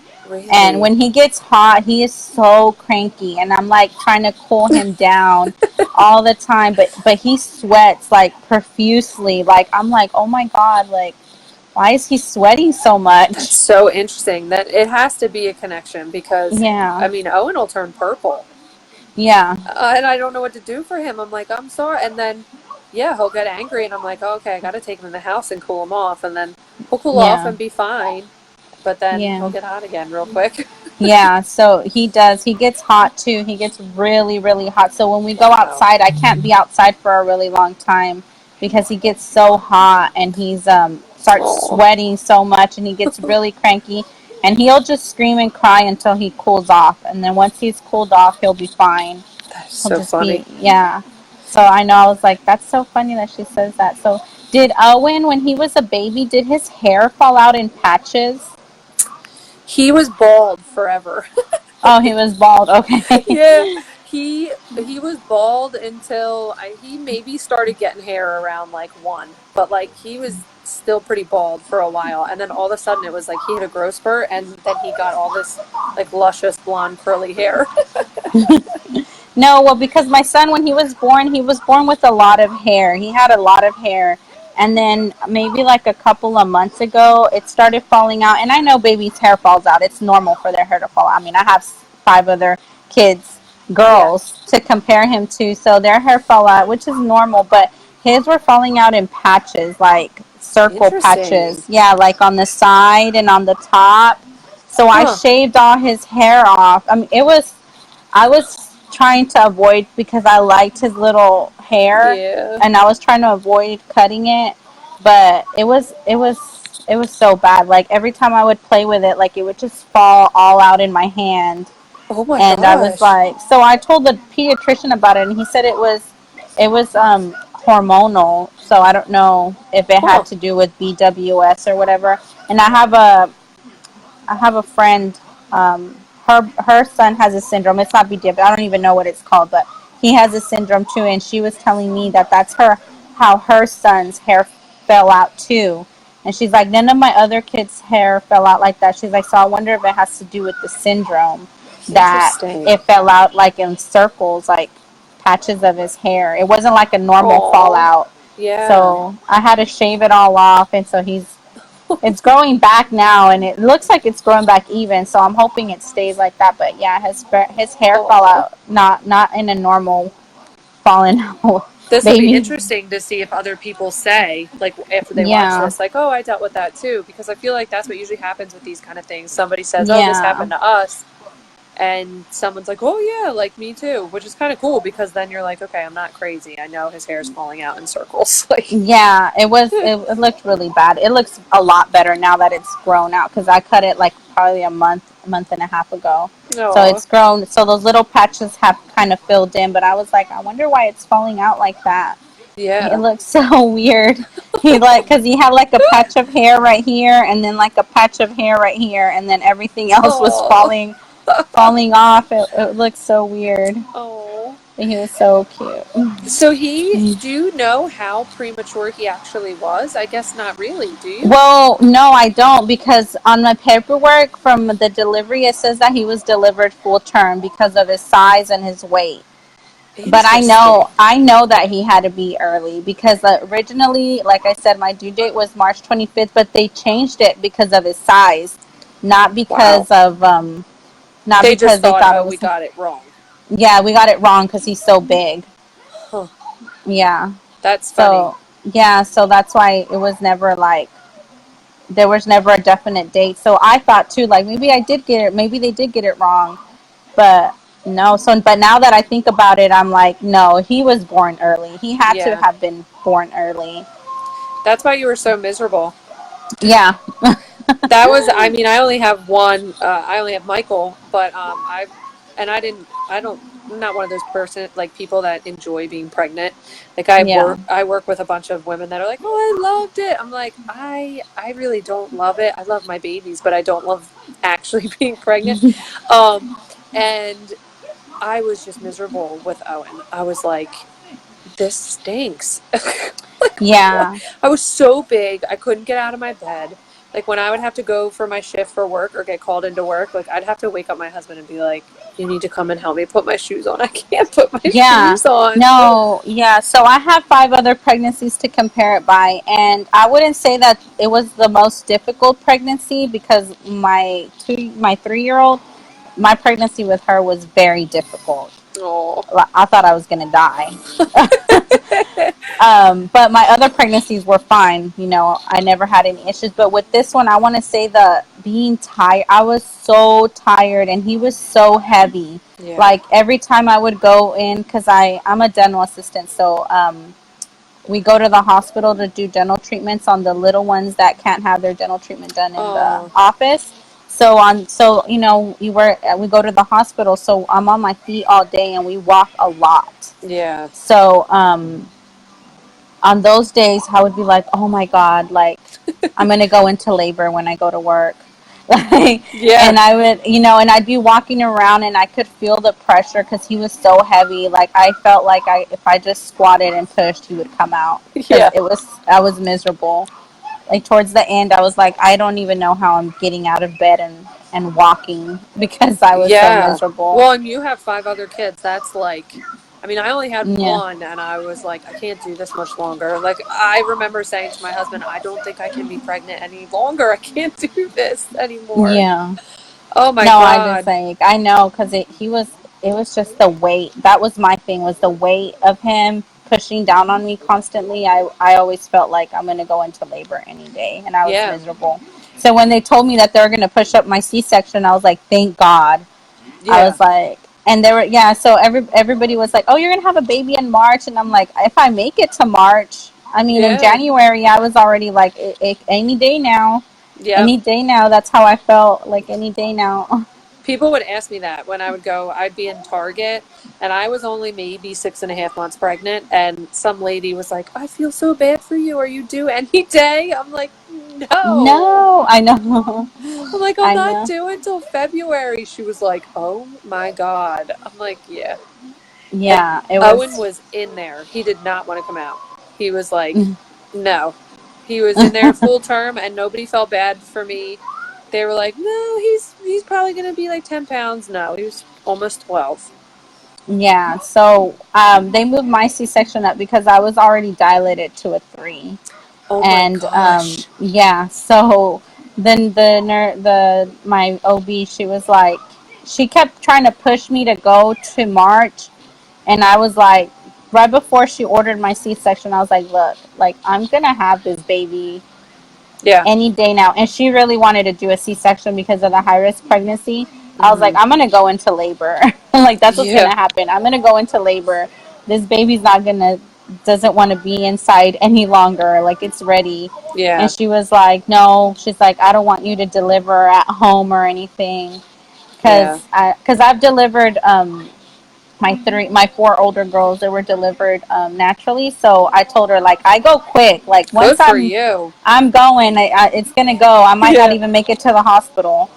[SPEAKER 2] and
[SPEAKER 1] Really?
[SPEAKER 2] when he gets hot, he is so cranky, and I'm like trying to cool him down all the time, but he sweats like profusely. Like I'm like, oh my god, like why is he sweating so
[SPEAKER 1] That's
[SPEAKER 2] much?
[SPEAKER 1] so interesting. That it has to be a connection because
[SPEAKER 2] Yeah,
[SPEAKER 1] I mean, Owen will turn purple.
[SPEAKER 2] yeah,
[SPEAKER 1] And I don't know what to do for him. I'm like, I'm sorry. And then, yeah, he'll get angry, and I'm like, oh, okay, I got to take him in the house and cool him off. And then he'll cool off
[SPEAKER 2] yeah,
[SPEAKER 1] and be fine. But then he'll
[SPEAKER 2] yeah.
[SPEAKER 1] get hot again real quick.
[SPEAKER 2] Yeah, so he does. He gets hot too. He gets really, really hot. So when we go
[SPEAKER 1] Wow.
[SPEAKER 2] outside, I can't be outside for a really long time because he gets so hot and he's starts
[SPEAKER 1] Oh,
[SPEAKER 2] sweating so much and he gets really cranky and he'll just scream and cry until he cools off. And then once he's cooled off, he'll be fine.
[SPEAKER 1] that's
[SPEAKER 2] He'll
[SPEAKER 1] so
[SPEAKER 2] just be
[SPEAKER 1] funny.
[SPEAKER 2] yeah. So I know I was like, that's so funny that she says that. So did Owen when he was a baby, did his hair fall out in patches?
[SPEAKER 1] He was bald forever.
[SPEAKER 2] Oh, he was bald. Okay.
[SPEAKER 1] Yeah, he was bald until he maybe started getting hair around like one, but like he was still pretty bald for a while, and then all of a sudden it was like he hit a growth spurt, and then he got all this like luscious blonde curly hair.
[SPEAKER 2] No, well, because my son, when he was born with a lot of hair. He had a lot of hair. And then maybe like a couple of months ago, it started falling out. And I know babies' hair falls out. It's normal for their hair to fall out. I mean, I have five other kids,
[SPEAKER 1] Yeah,
[SPEAKER 2] girls, to compare him to. So their hair fell out, which is normal. But his were falling out in patches, like circle
[SPEAKER 1] interesting.
[SPEAKER 2] patches. Yeah, like on the side and on the top. So I
[SPEAKER 1] Huh.
[SPEAKER 2] shaved all his hair off. I mean, I was trying to avoid because I liked his little hair,
[SPEAKER 1] Yeah.
[SPEAKER 2] and I was trying to avoid cutting it, but it was so bad. Like every time I would play with it, like it would just fall all out in my hand,
[SPEAKER 1] Oh my
[SPEAKER 2] and I was
[SPEAKER 1] gosh.
[SPEAKER 2] like, so I told the pediatrician about it, and he said it was hormonal. So I don't know if it
[SPEAKER 1] Huh.
[SPEAKER 2] had to do with BWS or whatever. And I have a friend. Her son has a syndrome. It's not BDF. I don't even know what it's called, but he has a syndrome too. And she was telling me that that's her how her son's hair fell out too. And she's like, none of my other kids' hair fell out like that. She's like, so I wonder if it has to do with the syndrome that
[SPEAKER 1] Interesting.
[SPEAKER 2] it fell out like in circles, like patches of his hair. It wasn't like a normal
[SPEAKER 1] Oh.
[SPEAKER 2] fallout.
[SPEAKER 1] Yeah.
[SPEAKER 2] So I had to shave it all off, and so it's growing back now, and it looks like it's growing back even. So I'm hoping it stays like that. But yeah, his hair fell
[SPEAKER 1] Oh.
[SPEAKER 2] out, not in a normal falling out
[SPEAKER 1] This will be
[SPEAKER 2] baby.
[SPEAKER 1] interesting to see if other people say, like, after they watch
[SPEAKER 2] Yeah,
[SPEAKER 1] this, like, oh, I dealt with that too. Because I feel like that's what usually happens with these kind of things. Somebody says, oh, this
[SPEAKER 2] yeah,
[SPEAKER 1] happened to us. And someone's like, oh, yeah, like me too. Which is kind of cool because then you're like, okay, I'm not crazy. I know his hair's falling out in circles. Like,
[SPEAKER 2] yeah. It looked really bad. It looks a lot better now that it's grown out because I cut it like probably a month and a half ago. So
[SPEAKER 1] oh,
[SPEAKER 2] it's grown. So those little patches have kind of filled in. But I was like, I wonder why it's falling out like that. It
[SPEAKER 1] yeah.
[SPEAKER 2] looks so weird. He like because he had like a patch of hair right here, and then like a patch of hair right here, and then everything else was
[SPEAKER 1] Oh.
[SPEAKER 2] falling off. It looked so weird.
[SPEAKER 1] Oh.
[SPEAKER 2] But he was so cute.
[SPEAKER 1] So do you know how premature he actually was? I guess not really, do you?
[SPEAKER 2] Well, no, I don't because on my paperwork from the delivery it says that he was delivered full term because of his size and his weight. But
[SPEAKER 1] Interesting.
[SPEAKER 2] I know that he had to be early because originally, like I said, my due date was March 25th, but they changed it because of his size, not
[SPEAKER 1] Wow.
[SPEAKER 2] because of not
[SPEAKER 1] They just
[SPEAKER 2] because they
[SPEAKER 1] thought,
[SPEAKER 2] thought
[SPEAKER 1] oh,
[SPEAKER 2] it
[SPEAKER 1] we
[SPEAKER 2] was.
[SPEAKER 1] got it wrong.
[SPEAKER 2] Yeah, we got it wrong because he's so big.
[SPEAKER 1] Huh.
[SPEAKER 2] Yeah,
[SPEAKER 1] That's funny.
[SPEAKER 2] so yeah, so that's why it was never like there was never a definite date. So I thought too, like maybe I did get it, maybe they did get it wrong, but no. So, but now that I think about it, I'm like, no, he was born early. He had to
[SPEAKER 1] Yeah.
[SPEAKER 2] have been born early.
[SPEAKER 1] That's why you were so miserable.
[SPEAKER 2] Yeah,
[SPEAKER 1] That was, I mean, I only have one, I only have Michael, but I don't, I'm not one of those like people that enjoy being pregnant. Like
[SPEAKER 2] yeah,
[SPEAKER 1] I work with a bunch of women that are like, oh, I loved it. I'm like, I really don't love it. I love my babies, but I don't love actually being pregnant. Um, and I was just miserable with Owen. I was like, this stinks. Like, what?
[SPEAKER 2] yeah,
[SPEAKER 1] I was so big, I couldn't get out of my bed. Like, when I would have to go for my shift for work or get called into work, like, I'd have to wake up my husband and be like, you need to come and help me put my shoes on. I can't put my
[SPEAKER 2] yeah.
[SPEAKER 1] shoes on.
[SPEAKER 2] No, yeah. So I have 5 other pregnancies to compare it by, and I wouldn't say that it was the most difficult pregnancy because my 3-year-old, my pregnancy with her was very difficult.
[SPEAKER 1] Oh.
[SPEAKER 2] I thought I was gonna die. But my other pregnancies were fine. You know, I never had any issues. But with this one, I want to say the being tired. I was so tired, and he was so heavy.
[SPEAKER 1] Yeah.
[SPEAKER 2] Like every time I would go in, because I'm a dental assistant, so we go to the hospital to do dental treatments on the little ones that can't have their dental treatment done in the
[SPEAKER 1] Oh.
[SPEAKER 2] office. So you know we go to the hospital, so I'm on my feet all day, and we walk a lot.
[SPEAKER 1] Yeah.
[SPEAKER 2] So on those days I would be like, oh my god, like I'm gonna go into labor when I go to work. Like,
[SPEAKER 1] Yeah.
[SPEAKER 2] and I would, and I'd be walking around and I could feel the pressure because he was so heavy. Like I felt like if I just squatted and pushed, he would come out because
[SPEAKER 1] Yeah.
[SPEAKER 2] I was miserable. Like towards the end, I was like, I don't even know how I'm getting out of bed and walking because I was so
[SPEAKER 1] Yeah.
[SPEAKER 2] miserable.
[SPEAKER 1] Well, and you have 5 other kids. That's like, I mean, I only had
[SPEAKER 2] Yeah,
[SPEAKER 1] one, and I was like, I can't do this much longer. Like, I remember saying to my husband, I don't think I can be pregnant any longer. I can't do this anymore.
[SPEAKER 2] yeah.
[SPEAKER 1] Oh my
[SPEAKER 2] No, I just
[SPEAKER 1] God.
[SPEAKER 2] like I know because it was just the weight. That was my thing was the weight of him pushing down on me constantly. I always felt like I'm gonna go into labor any day, and I was
[SPEAKER 1] Yeah.
[SPEAKER 2] miserable. So when they told me that they were going to push up my C-section, I was like, thank God. I
[SPEAKER 1] Yeah.
[SPEAKER 2] was like, and they were, yeah, so everybody was like, oh, you're going to have a baby in March. And I'm like, if I make it to March, I mean, in
[SPEAKER 1] Yeah.
[SPEAKER 2] January, I was already like, any day now,
[SPEAKER 1] Yep.
[SPEAKER 2] any day now. That's how I felt, like any day now.
[SPEAKER 1] People would ask me that when I would go, I'd be in Target and I was only maybe 6.5 months pregnant. And some lady was like, I feel so bad for you. Are you due any day? I'm like, no.
[SPEAKER 2] No, I know.
[SPEAKER 1] I'm like, I'm
[SPEAKER 2] I
[SPEAKER 1] not
[SPEAKER 2] know.
[SPEAKER 1] due until February. She was like, oh my God. I'm like, yeah. And
[SPEAKER 2] Yeah, it
[SPEAKER 1] Owen
[SPEAKER 2] was.
[SPEAKER 1] was in there. He did not want to come out. He was like, no. He was in there full term and nobody felt bad for me. They were like, no, he's probably gonna be like 10 pounds. No, he was almost 12.
[SPEAKER 2] Yeah, so they moved my C-section up because I was already dilated to a 3.
[SPEAKER 1] Oh my
[SPEAKER 2] And
[SPEAKER 1] gosh.
[SPEAKER 2] yeah, so then the my OB, she was like, she kept trying to push me to go to March, and I was like, right before she ordered my C-section, I was like, look, like I'm gonna have this baby
[SPEAKER 1] Yeah.
[SPEAKER 2] any day now. And she really wanted to do a C-section because of the high risk pregnancy. I was like,
[SPEAKER 1] Hmm.
[SPEAKER 2] I'm gonna go into labor. Like that's what's
[SPEAKER 1] Yeah.
[SPEAKER 2] gonna happen. I'm gonna go into labor. This baby's not gonna doesn't want to be inside any longer. Like it's ready. And
[SPEAKER 1] Yeah.
[SPEAKER 2] she was like, no. She's like, I don't want you to deliver at home or anything
[SPEAKER 1] Yeah.
[SPEAKER 2] because I've delivered my 4 older girls, they were delivered naturally. So I told her like I go quick. Like once
[SPEAKER 1] Good for you.
[SPEAKER 2] I'm going, it's gonna go. I might not
[SPEAKER 1] Yeah.
[SPEAKER 2] even make it to the hospital.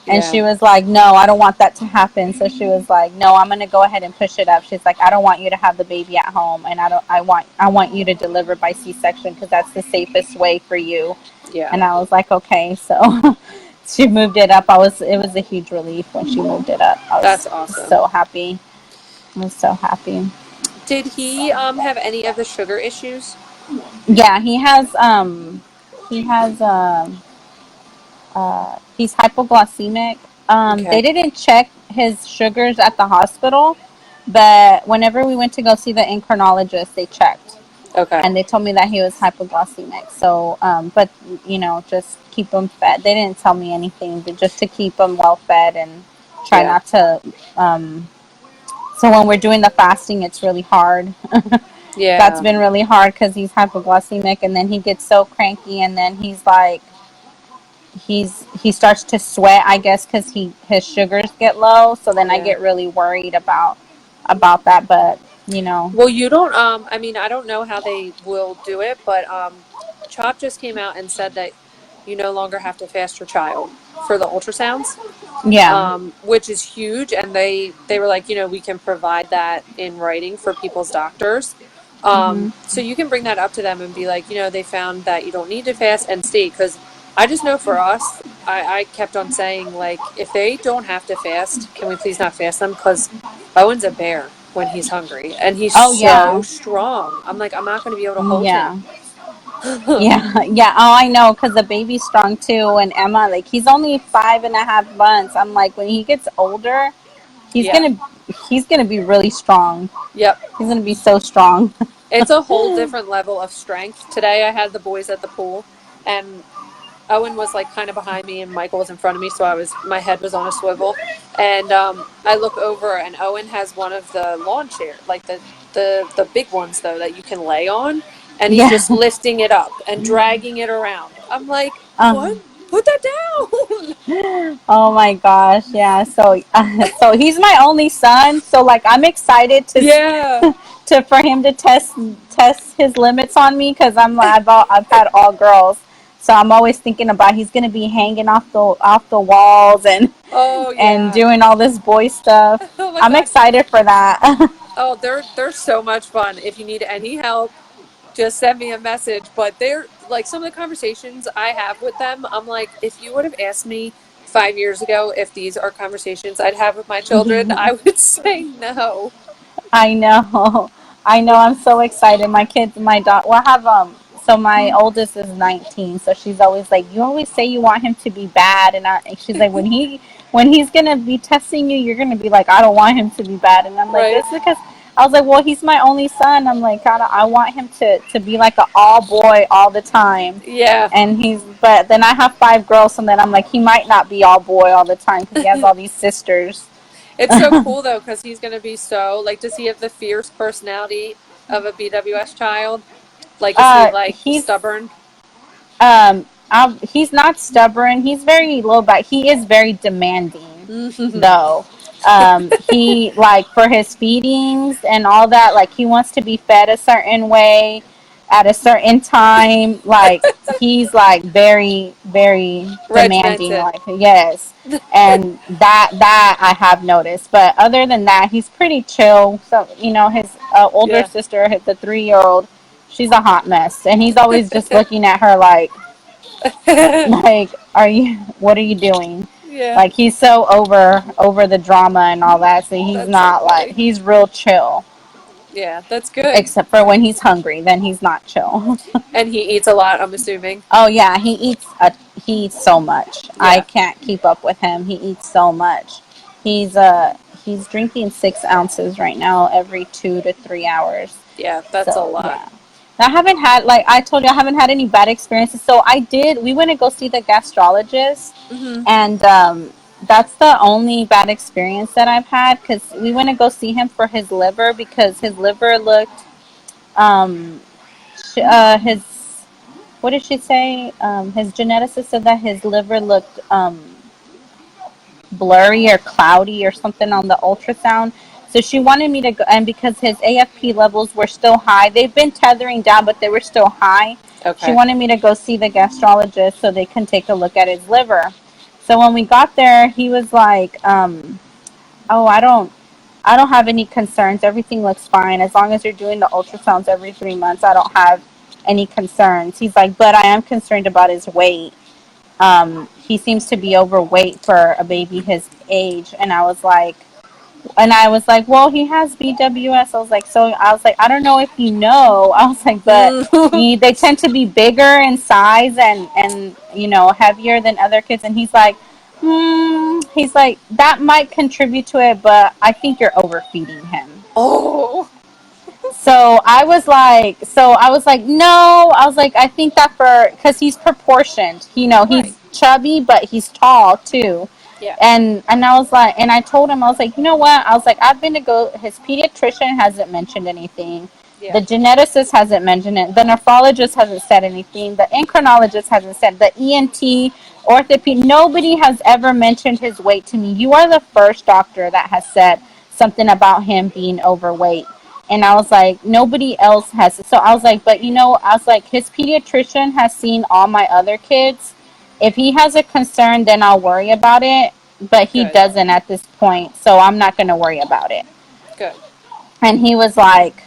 [SPEAKER 2] And
[SPEAKER 1] Yeah.
[SPEAKER 2] she was like, no, I don't want that to happen. So she was like, no, I'm gonna go ahead and push it up. She's like, I don't want you to have the baby at home, and I want you to deliver by C-section because that's the safest way for you.
[SPEAKER 1] Yeah.
[SPEAKER 2] And I was like, okay. So she moved it up. It was a huge relief when she moved it up. I was
[SPEAKER 1] That's awesome.
[SPEAKER 2] so happy. I was so happy.
[SPEAKER 1] Did he have any of the sugar issues?
[SPEAKER 2] Yeah, he has he's hypoglycemic. They
[SPEAKER 1] Okay.
[SPEAKER 2] didn't check his sugars at the hospital, but whenever we went to go see the endocrinologist, they checked
[SPEAKER 1] Okay.
[SPEAKER 2] and they told me that he was hypoglycemic. So, but just keep him fed. They didn't tell me anything, but just to keep him well fed and try
[SPEAKER 1] Yeah.
[SPEAKER 2] not to. So when we're doing the fasting, it's really hard. That's
[SPEAKER 1] Yeah.
[SPEAKER 2] been really hard because he's hypoglycemic, and then he gets so cranky, and then he's like, he starts to sweat, I guess, because his sugars get low. So then I
[SPEAKER 1] Yeah.
[SPEAKER 2] get really worried about that, but you know,
[SPEAKER 1] Well, you don't I mean, I don't know how they will do it, but Chop just came out and said that you no longer have to fast your child for the ultrasounds.
[SPEAKER 2] yeah,
[SPEAKER 1] Which is huge. And they were like, we can provide that in writing for people's doctors.
[SPEAKER 2] hmm
[SPEAKER 1] So you can bring that up to them and be like, they found that you don't need to fast and stay. Because I just know for us, I kept on saying, like, if they don't have to fast, can we please not fast them? Because Owen's a bear when he's hungry and he's
[SPEAKER 2] oh
[SPEAKER 1] so
[SPEAKER 2] yeah,
[SPEAKER 1] strong. I'm like, I'm not going to be able to hold
[SPEAKER 2] yeah.
[SPEAKER 1] him.
[SPEAKER 2] Yeah, yeah. Oh, I know, because the baby's strong too, and Emma, like, he's only 5.5 months. I'm like, when he gets older, he's
[SPEAKER 1] Yeah.
[SPEAKER 2] gonna, he's gonna be really strong.
[SPEAKER 1] Yep.
[SPEAKER 2] He's gonna be so strong.
[SPEAKER 1] It's a whole different level of strength. Today I had the boys at the pool and Owen was like kind of behind me and Michael was in front of me, so my head was on a swivel. And I look over and Owen has one of the lawn chairs, like the big ones though that you can lay on, and he's just
[SPEAKER 2] Yeah.
[SPEAKER 1] lifting it up and dragging it around. I'm like, what?
[SPEAKER 2] Um,
[SPEAKER 1] Put that down.
[SPEAKER 2] oh my gosh, yeah. So, so he's my only son. So, like, I'm excited
[SPEAKER 1] Yeah.
[SPEAKER 2] to for him to test his limits on me because I've had all girls. So I'm always thinking about he's gonna be hanging off the walls
[SPEAKER 1] Oh
[SPEAKER 2] and
[SPEAKER 1] yeah.
[SPEAKER 2] doing all this boy stuff.
[SPEAKER 1] Oh my
[SPEAKER 2] I'm
[SPEAKER 1] god.
[SPEAKER 2] excited for that.
[SPEAKER 1] Oh, they're so much fun. If you need any help, just send me a message. But they're like some of the conversations I have with them. I'm like, if you would have asked me 5 years ago if these are conversations I'd have with my children, I would say no.
[SPEAKER 2] I know. I know. I'm so excited. My kids, my daughter, well, I have so my oldest is 19, so she's always like, "You always say you want him to be bad," and she's like, when he's gonna be testing you, you're gonna be like, "I don't want him to be bad," and I'm like,
[SPEAKER 1] Right?
[SPEAKER 2] "That's because I was like, well, he's my only son. I'm like, God, I want him to be like an all boy all the time.
[SPEAKER 1] Yeah.
[SPEAKER 2] And but then I have 5 girls, and then I'm like, he might not be all boy all the time because he has all these sisters.
[SPEAKER 1] It's so cool though because he's going to be so like, does he have the fierce personality of a BWS child? Like, is he like
[SPEAKER 2] He's
[SPEAKER 1] stubborn?
[SPEAKER 2] he's not stubborn. He's very low back. He is very demanding, though. He like for his feedings and all that. Like he wants to be fed a certain way at a certain time. Like he's like very very demanding.
[SPEAKER 1] Regimented.
[SPEAKER 2] Like yes, and that I have noticed. But other than that, he's pretty chill. So his older
[SPEAKER 1] Yeah.
[SPEAKER 2] sister, the 3-year-old, she's a hot mess, and he's always just looking at her like like what are you doing?
[SPEAKER 1] Yeah.
[SPEAKER 2] Like he's so over the drama and all that, so he's
[SPEAKER 1] That's so
[SPEAKER 2] not like
[SPEAKER 1] funny.
[SPEAKER 2] he's real chill,
[SPEAKER 1] Yeah, that's good.
[SPEAKER 2] except for when he's hungry, then he's not chill.
[SPEAKER 1] And he eats a lot, I'm assuming.
[SPEAKER 2] Oh yeah, he eats so much. I
[SPEAKER 1] Yeah.
[SPEAKER 2] can't keep up with him. He eats so much. He's drinking 6 ounces right now every 2 to 3 hours.
[SPEAKER 1] Yeah, that's a
[SPEAKER 2] So
[SPEAKER 1] lot.
[SPEAKER 2] yeah. I haven't had, like I told you, I haven't had any bad experiences. So we went to go see the gastrologist,
[SPEAKER 1] Hmm.
[SPEAKER 2] and that's the only bad experience that I've had because we went to go see him for his liver because his liver looked um his what did she say? His geneticist said that his liver looked blurry or cloudy or something on the ultrasound. So she wanted me to go, and because his AFP levels were still high, they've been tethering down, but they were still high. She
[SPEAKER 1] Okay.
[SPEAKER 2] wanted me to go see the gastrologist so they can take a look at his liver. So when we got there, he was like, "Oh, I don't have any concerns. Everything looks fine as long as you're doing the ultrasounds every 3 months. I don't have any concerns." He's like, "But I am concerned about his weight. He seems to be overweight for a baby his age." And I was like, well, he has BWS. I don't know if you know. I was like, but
[SPEAKER 1] Mm.
[SPEAKER 2] they tend to be bigger in size and heavier than other kids. And he's like, that might contribute to it, but I think you're overfeeding him.
[SPEAKER 1] Oh,
[SPEAKER 2] So I was like, no. I was like, I think that because he's proportioned.
[SPEAKER 1] right.
[SPEAKER 2] He's chubby, but he's tall too.
[SPEAKER 1] Yeah.
[SPEAKER 2] And I was like, and I told him, I was like, you know what? I was like, I've been to go. His pediatrician hasn't mentioned anything. The
[SPEAKER 1] Yeah.
[SPEAKER 2] geneticist hasn't mentioned it. The nephrologist hasn't said anything. The endocrinologist hasn't said. The ENT, orthopedic, nobody has ever mentioned his weight to me. You are the first doctor that has said something about him being overweight. And I was like, nobody else has. So I was like, but I was like, his pediatrician has seen all my other kids. If he has a concern, then I'll worry about it. But he
[SPEAKER 1] Good.
[SPEAKER 2] doesn't at this point, so I'm not going to worry about it.
[SPEAKER 1] Good.
[SPEAKER 2] And he was like,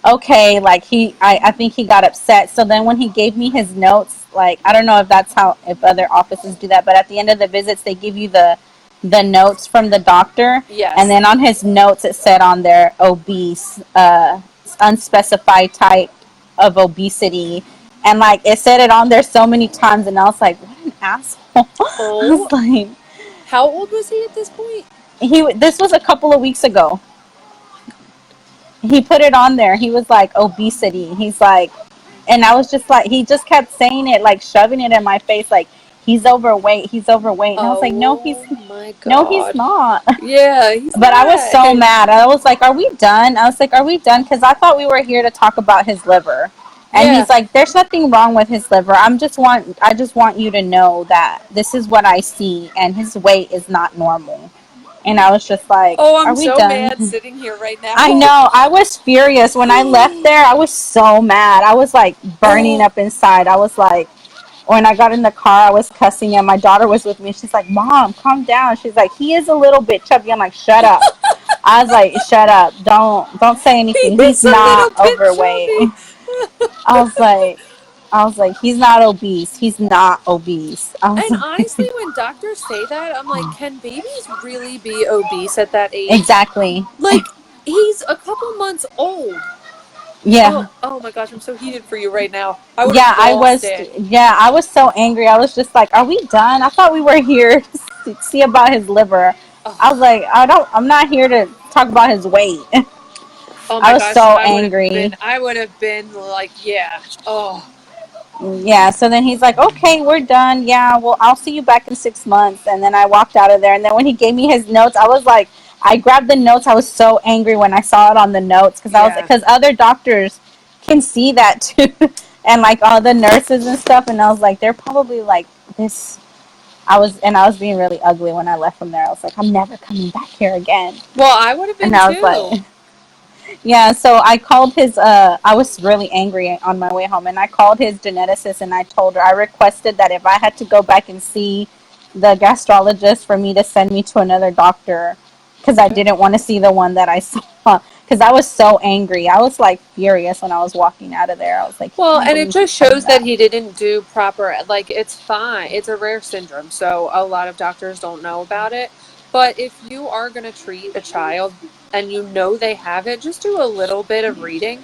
[SPEAKER 2] okay, like I think he got upset. So then when he gave me his notes, like I don't know if other offices do that, but at the end of the visits they give you the notes from the doctor, and
[SPEAKER 1] Yes.
[SPEAKER 2] then on his notes it said on there obese, unspecified type of obesity, and like it said it on there so many times, and I was like, what an asshole. I
[SPEAKER 1] Oh,
[SPEAKER 2] was like,
[SPEAKER 1] how old was he at this point?
[SPEAKER 2] this was a couple of weeks ago. He put it on there. He was like obesity. He's like, and I was just like, he just kept saying it, like shoving it in my face, like he's overweight, he's overweight, and I was like,
[SPEAKER 1] Oh my
[SPEAKER 2] no, he's
[SPEAKER 1] God.
[SPEAKER 2] not.
[SPEAKER 1] Yeah, he's
[SPEAKER 2] But I was
[SPEAKER 1] not.
[SPEAKER 2] so mad. I was like, are we done? I was like, are we done? Because I thought we were here to talk about his liver. And
[SPEAKER 1] Yeah.
[SPEAKER 2] he's like, there's nothing wrong with his liver. I just want you to know that this is what I see, and his weight is not normal. And I was just like,
[SPEAKER 1] Oh, I'm
[SPEAKER 2] are we
[SPEAKER 1] so mad
[SPEAKER 2] done?
[SPEAKER 1] sitting here right
[SPEAKER 2] I
[SPEAKER 1] now.
[SPEAKER 2] know. I was furious when I left there. I was so mad. I was like burning
[SPEAKER 1] Oh,
[SPEAKER 2] up inside. I was like, when I got in the car, I was cussing, and my daughter was with me. She's like, "Mom, calm down." She's like, "He is a little bit chubby." I'm like, "Shut up." I was like, "Shut up. Don't say
[SPEAKER 1] he
[SPEAKER 2] anything. He's
[SPEAKER 1] is a little
[SPEAKER 2] not
[SPEAKER 1] bit
[SPEAKER 2] overweight."
[SPEAKER 1] chubby.
[SPEAKER 2] I was like, "He's not obese. He's not obese." I was
[SPEAKER 1] And
[SPEAKER 2] like,
[SPEAKER 1] honestly, when doctors say that, I'm like, can babies really be obese at that age?
[SPEAKER 2] exactly.
[SPEAKER 1] Like, he's a couple months old.
[SPEAKER 2] Yeah.
[SPEAKER 1] Oh my gosh, I'm so heated for you right now. I would have
[SPEAKER 2] Yeah, I
[SPEAKER 1] lost
[SPEAKER 2] was.
[SPEAKER 1] it.
[SPEAKER 2] Yeah, I was so angry. I was just like, "Are we done? I thought we were here to see about his liver." I was
[SPEAKER 1] Oh,
[SPEAKER 2] like, I'm not here to talk about his weight."
[SPEAKER 1] Oh
[SPEAKER 2] I
[SPEAKER 1] my
[SPEAKER 2] was
[SPEAKER 1] gosh,
[SPEAKER 2] so angry.
[SPEAKER 1] I would have been like, yeah. Oh,
[SPEAKER 2] Yeah, so then he's like, okay, we're done. Yeah, well, I'll see you back in 6 months. And then I walked out of there. And then when he gave me his notes, I was like, I grabbed the notes. I was so angry when I saw it on the notes
[SPEAKER 1] yeah.
[SPEAKER 2] because other doctors can see that too. And like all the nurses and stuff. And I was like, they're probably like this. I was being really ugly when I left from there. I was like, I'm never coming back here again.
[SPEAKER 1] Well, I would have
[SPEAKER 2] And
[SPEAKER 1] been
[SPEAKER 2] I was like,
[SPEAKER 1] too.
[SPEAKER 2] yeah, so I called his I was really angry on my way home and I called his geneticist and I told her I requested that if I had to go back and see the gastrologist for me to send me to another doctor cuz I didn't want to see the one that I saw cuz I was so angry. I was like furious when I was walking out of there. I was like,
[SPEAKER 1] Well,
[SPEAKER 2] can't
[SPEAKER 1] and it
[SPEAKER 2] believe he's
[SPEAKER 1] just
[SPEAKER 2] coming
[SPEAKER 1] shows that
[SPEAKER 2] back.
[SPEAKER 1] he didn't do proper, like, it's fine. It's a rare syndrome, so a lot of doctors don't know about it. But if you are going to treat a child and you know they have it, just do a little bit of reading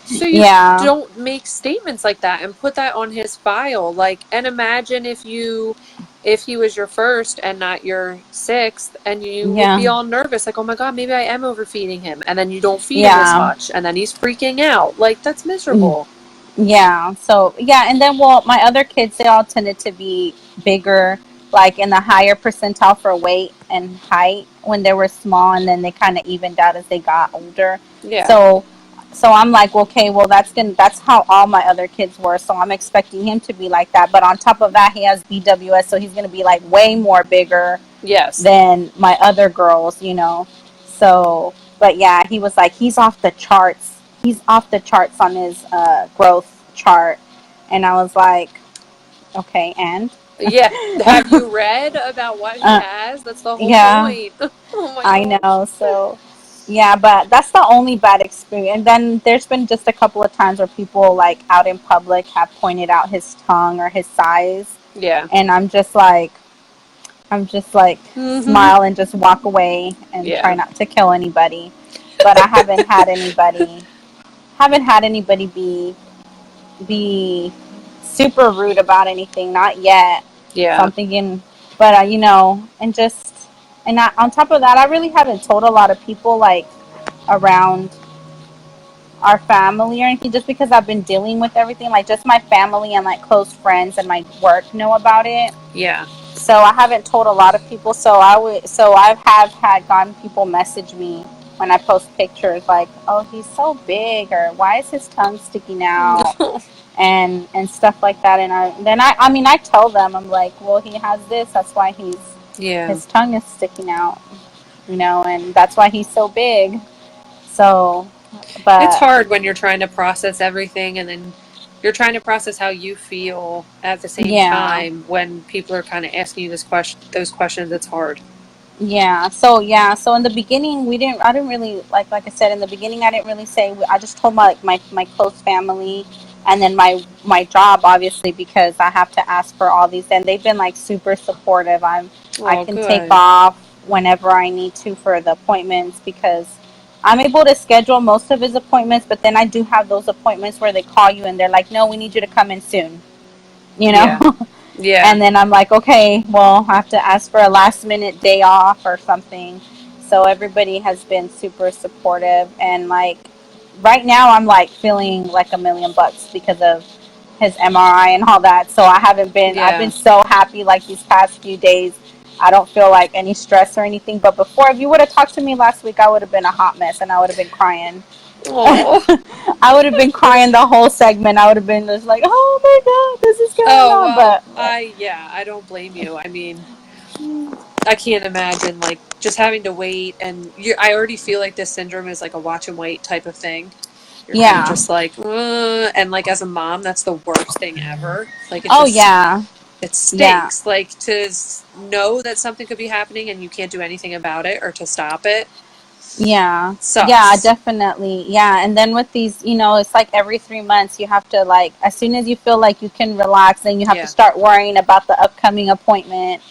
[SPEAKER 1] so you
[SPEAKER 2] Yeah.
[SPEAKER 1] don't make statements like that and put that on his file. Like, and imagine if he was your first and not your sixth, and you would be
[SPEAKER 2] Yeah.
[SPEAKER 1] all nervous, like, oh my God, maybe I am overfeeding him. And then you don't feed him as
[SPEAKER 2] Yeah.
[SPEAKER 1] much, and then he's freaking out. Like, that's miserable.
[SPEAKER 2] Yeah. So yeah, and then well, my other kids they all tended to be bigger, like in the higher percentile for weight and height when they were small, and then they kind of evened out as they got older.
[SPEAKER 1] Yeah.
[SPEAKER 2] So so I'm like, okay, well that's how all my other kids were. So I'm expecting him to be like that. But on top of that, he has BWS, so he's gonna be like way more bigger
[SPEAKER 1] Yes.
[SPEAKER 2] than my other girls. So, but yeah, he was like, he's off the charts. He's off the charts on his growth chart. And I was like, okay, and?
[SPEAKER 1] Yeah. Have you read about what he
[SPEAKER 2] uh,
[SPEAKER 1] has? That's the whole
[SPEAKER 2] yeah,
[SPEAKER 1] point. Oh my
[SPEAKER 2] I
[SPEAKER 1] gosh.
[SPEAKER 2] know. So, yeah, but that's the only bad experience. And then there's been just a couple of times where people, like, out in public have pointed out his tongue or his size.
[SPEAKER 1] Yeah.
[SPEAKER 2] And I'm just like
[SPEAKER 1] Mm-hmm.
[SPEAKER 2] smile and just walk away and try
[SPEAKER 1] Yeah.
[SPEAKER 2] not to kill anybody. But I haven't had anybody be super rude about anything, not yet. So
[SPEAKER 1] Yeah.
[SPEAKER 2] I'm thinking, but on top of that, I really haven't told a lot of people like around our family or anything, just because I've been dealing with everything. Like just my family and like close friends and my work know about it.
[SPEAKER 1] Yeah.
[SPEAKER 2] So I haven't told a lot of people. So I have had gotten people message me when I post pictures like, "Oh, he's so big," or "Why is his tongue sticking out?" and stuff like that. And I mean, I tell them, I'm like, "Well, he has this. That's why
[SPEAKER 1] Yeah.
[SPEAKER 2] his tongue is sticking out, and that's why he's so big." So,
[SPEAKER 1] It's
[SPEAKER 2] but
[SPEAKER 1] hard when you're trying to process everything and then you're trying to process how you feel at the same
[SPEAKER 2] yeah.
[SPEAKER 1] time when people are kind of asking you those questions. It's hard.
[SPEAKER 2] So in the beginning I didn't really like I said in the beginning I didn't really say. I just told my close family, and then my job, obviously, because I have to ask for all these, and they've been like super supportive. I
[SPEAKER 1] Oh,
[SPEAKER 2] can take
[SPEAKER 1] good.
[SPEAKER 2] off whenever I need to for the appointments, because I'm able to schedule most of his appointments, but then I do have those appointments where they call you and they're like, "No, we need you to come in soon." You know?
[SPEAKER 1] Yeah. Yeah.
[SPEAKER 2] And then I'm like, okay, well, I have to ask for a last minute day off or something. So everybody has been super supportive. And like right now, I'm like feeling like $1,000,000 because of his MRI and all that. So I've been
[SPEAKER 1] Yeah.
[SPEAKER 2] so happy like these past few days. I don't feel like any stress or anything. But before, if you would have talked to me last week, I would have been a hot mess and I would have been crying.
[SPEAKER 1] Oh.
[SPEAKER 2] I would have been crying the whole segment. I would have been just like, "Oh my god, this is going
[SPEAKER 1] Oh,
[SPEAKER 2] on."
[SPEAKER 1] well,
[SPEAKER 2] But
[SPEAKER 1] I don't blame you. I mean, I can't imagine like just having to wait and I already feel like this syndrome is like a watch and wait type of thing. You're kind of
[SPEAKER 2] yeah.
[SPEAKER 1] just like, and like as a mom, that's the worst thing ever. Like
[SPEAKER 2] Oh yeah.
[SPEAKER 1] it
[SPEAKER 2] Yeah.
[SPEAKER 1] stinks. Like to know that something could be happening and you can't do anything about it or to stop it
[SPEAKER 2] Yeah. Yeah,
[SPEAKER 1] sucks.
[SPEAKER 2] definitely. Yeah, and then with these, it's like every 3 months you have to, like, as soon as you feel like you can relax, then you have to
[SPEAKER 1] Yeah.
[SPEAKER 2] start worrying about the upcoming appointment.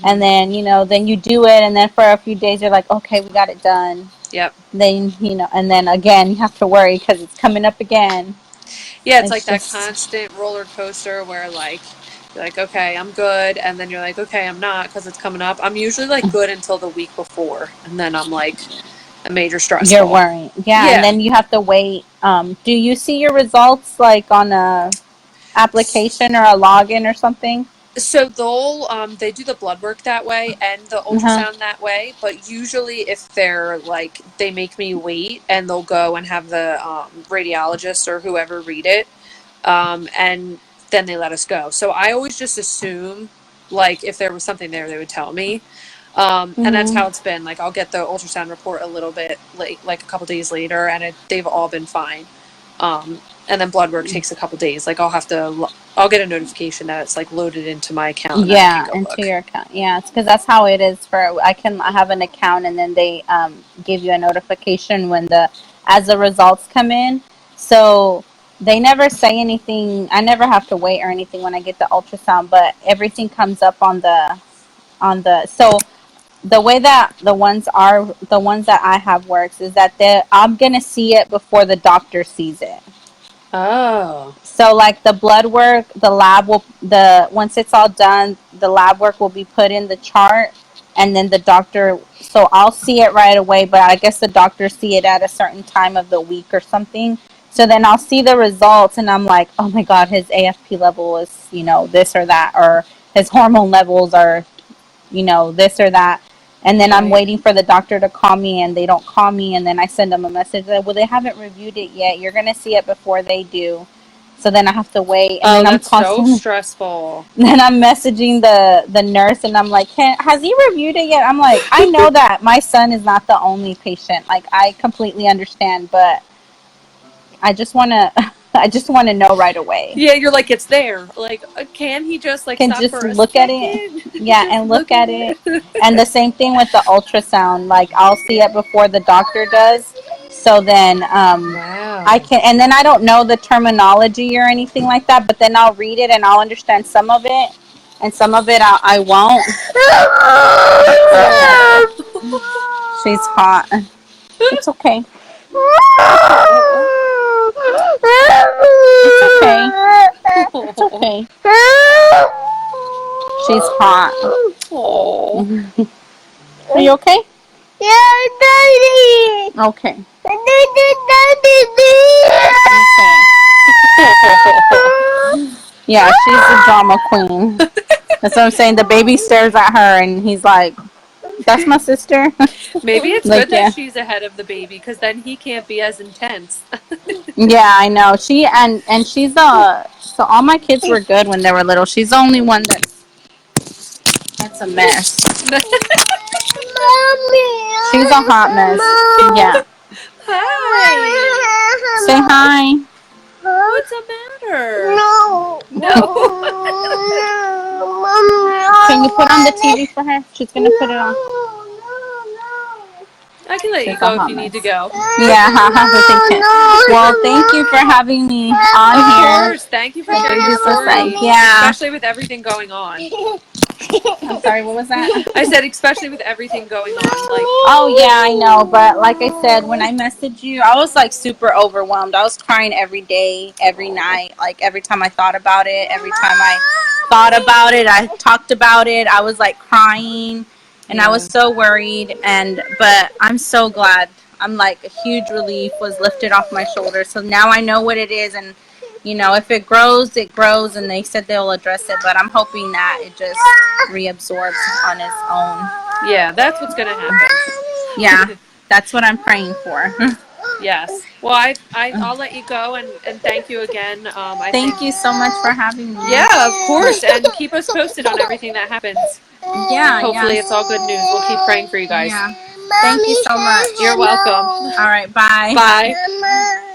[SPEAKER 2] And
[SPEAKER 1] Hmm.
[SPEAKER 2] then, then you do it, and then for a few days you're like, "Okay, we got it done."
[SPEAKER 1] Yep.
[SPEAKER 2] Then, and then again you have to worry cuz it's coming up again.
[SPEAKER 1] Yeah, it's like
[SPEAKER 2] It's
[SPEAKER 1] that
[SPEAKER 2] just
[SPEAKER 1] constant roller coaster where like you're like, okay, I'm good, and then you're like, okay, I'm not because it's coming up. I'm usually like good until the week before, and then I'm like, a major stress
[SPEAKER 2] You're
[SPEAKER 1] ball.
[SPEAKER 2] worrying. Yeah, and
[SPEAKER 1] Yeah.
[SPEAKER 2] then you have to wait. Do you see your results like on a application or a login or something?
[SPEAKER 1] So they do the blood work that way and the
[SPEAKER 2] Uh-huh.
[SPEAKER 1] ultrasound that way, but usually if they're like they make me wait and they'll go and have the radiologist or whoever read it, and then they let us go. So I always just assume like if there was something there, they would tell me. And that's
[SPEAKER 2] Mm-hmm.
[SPEAKER 1] how it's been. Like I'll get the ultrasound report a little bit late, like a couple days later, and they've all been fine. And then blood work takes a couple days. Like I'll get a notification that it's like loaded into my account, and then I can
[SPEAKER 2] Yeah,
[SPEAKER 1] go
[SPEAKER 2] into
[SPEAKER 1] look.
[SPEAKER 2] your account. Yeah, it's because that's how it is for. I have an account, and then they give you a notification when as the results come in. So they never say anything. I never have to wait or anything when I get the ultrasound, but everything comes up on the. So the way that the ones that I have works is that I'm gonna see it before the doctor sees it.
[SPEAKER 1] Oh,
[SPEAKER 2] So like the blood work, the lab will the once it's all done, the lab work will be put in the chart, and then the doctor. So I'll see it right away, but I guess the doctors see it at a certain time of the week or something. So then I'll see the results, and I'm like, oh my god, his AFP level is this or that, or his hormone levels are this or that. And then I'm
[SPEAKER 1] right.
[SPEAKER 2] waiting for the doctor to call me, and they don't call me, and then I send them a message that, well, they haven't reviewed it yet. You're gonna see it before they do. So then I have to wait, and
[SPEAKER 1] Oh,
[SPEAKER 2] then I'm
[SPEAKER 1] that's so
[SPEAKER 2] constantly,
[SPEAKER 1] stressful.
[SPEAKER 2] then I'm messaging the nurse, and I'm like, has he reviewed it yet? I'm like, I know that my son is not the only patient. Like, I completely understand, but I just wanna, I just wanna know right away.
[SPEAKER 1] Yeah, you're like it's there. Like, can he just like
[SPEAKER 2] Can
[SPEAKER 1] stop
[SPEAKER 2] just
[SPEAKER 1] for a
[SPEAKER 2] look at it.
[SPEAKER 1] second?
[SPEAKER 2] Yeah,
[SPEAKER 1] Just
[SPEAKER 2] and look
[SPEAKER 1] look
[SPEAKER 2] at
[SPEAKER 1] at
[SPEAKER 2] it.
[SPEAKER 1] it.
[SPEAKER 2] And the same thing with the ultrasound. Like I'll see it before the doctor does. So then I
[SPEAKER 1] Wow.
[SPEAKER 2] can, and then I don't know the terminology or anything like that, but then I'll read it and I'll understand some of it, and some of it I won't.
[SPEAKER 1] Oh.
[SPEAKER 2] She's hot. It's okay.
[SPEAKER 1] Oh.
[SPEAKER 2] It's okay. It's okay. She's hot.
[SPEAKER 1] Oh.
[SPEAKER 2] Are you okay? Yeah, Daddy. Okay. Okay. Yeah, she's the drama queen. That's what I'm saying. The baby stares at her, and he's like, "That's my sister."
[SPEAKER 1] Maybe it's
[SPEAKER 2] Like,
[SPEAKER 1] good that
[SPEAKER 2] yeah,
[SPEAKER 1] she's ahead of the baby because then he can't be as intense.
[SPEAKER 2] yeah, I know. And she's so all my kids were good when they were little. She's the only one that's a mess. She's a hot mess. Yeah.
[SPEAKER 1] Hi.
[SPEAKER 2] Say hi.
[SPEAKER 1] What's the matter?
[SPEAKER 2] No.
[SPEAKER 1] No.
[SPEAKER 2] Can you put on the TV for her? She's gonna put it on.
[SPEAKER 1] I can let you
[SPEAKER 2] She's a
[SPEAKER 1] go if
[SPEAKER 2] hot
[SPEAKER 1] you need
[SPEAKER 2] mess.
[SPEAKER 1] to go.
[SPEAKER 2] Yeah, well, thank you for having me on
[SPEAKER 1] Of
[SPEAKER 2] here.
[SPEAKER 1] course. Thank you for
[SPEAKER 2] The
[SPEAKER 1] sharing your
[SPEAKER 2] baby's just like,
[SPEAKER 1] story,
[SPEAKER 2] yeah.
[SPEAKER 1] especially with everything going on.
[SPEAKER 2] I'm sorry, what was that?
[SPEAKER 1] I said, especially with everything going on. Like,
[SPEAKER 2] Oh yeah, I know, but like I said, when I messaged you, I was like super overwhelmed. I was crying every day, every night, like every time I thought about it, every time I thought about it, I talked about it, I was like crying, and I was
[SPEAKER 1] yeah.
[SPEAKER 2] so worried, but I'm so glad. I'm like a huge relief was lifted off my shoulders. So now I know what it is, and if it grows, it grows, and they said they'll address it, but I'm hoping that it just reabsorbs on its own.
[SPEAKER 1] Yeah, that's what's going to happen.
[SPEAKER 2] Yeah, that's what I'm praying for.
[SPEAKER 1] Yes. Well, I'll let you go and thank you again. I
[SPEAKER 2] Thank
[SPEAKER 1] think,
[SPEAKER 2] you so much for having me.
[SPEAKER 1] yeah, of course. And keep us posted on everything that happens.
[SPEAKER 2] Yeah,
[SPEAKER 1] Hopefully,
[SPEAKER 2] yeah,
[SPEAKER 1] it's all good news. We'll keep praying for you guys.
[SPEAKER 2] yeah. Thank you so much.
[SPEAKER 1] You're welcome.
[SPEAKER 2] All right, bye.
[SPEAKER 1] Bye.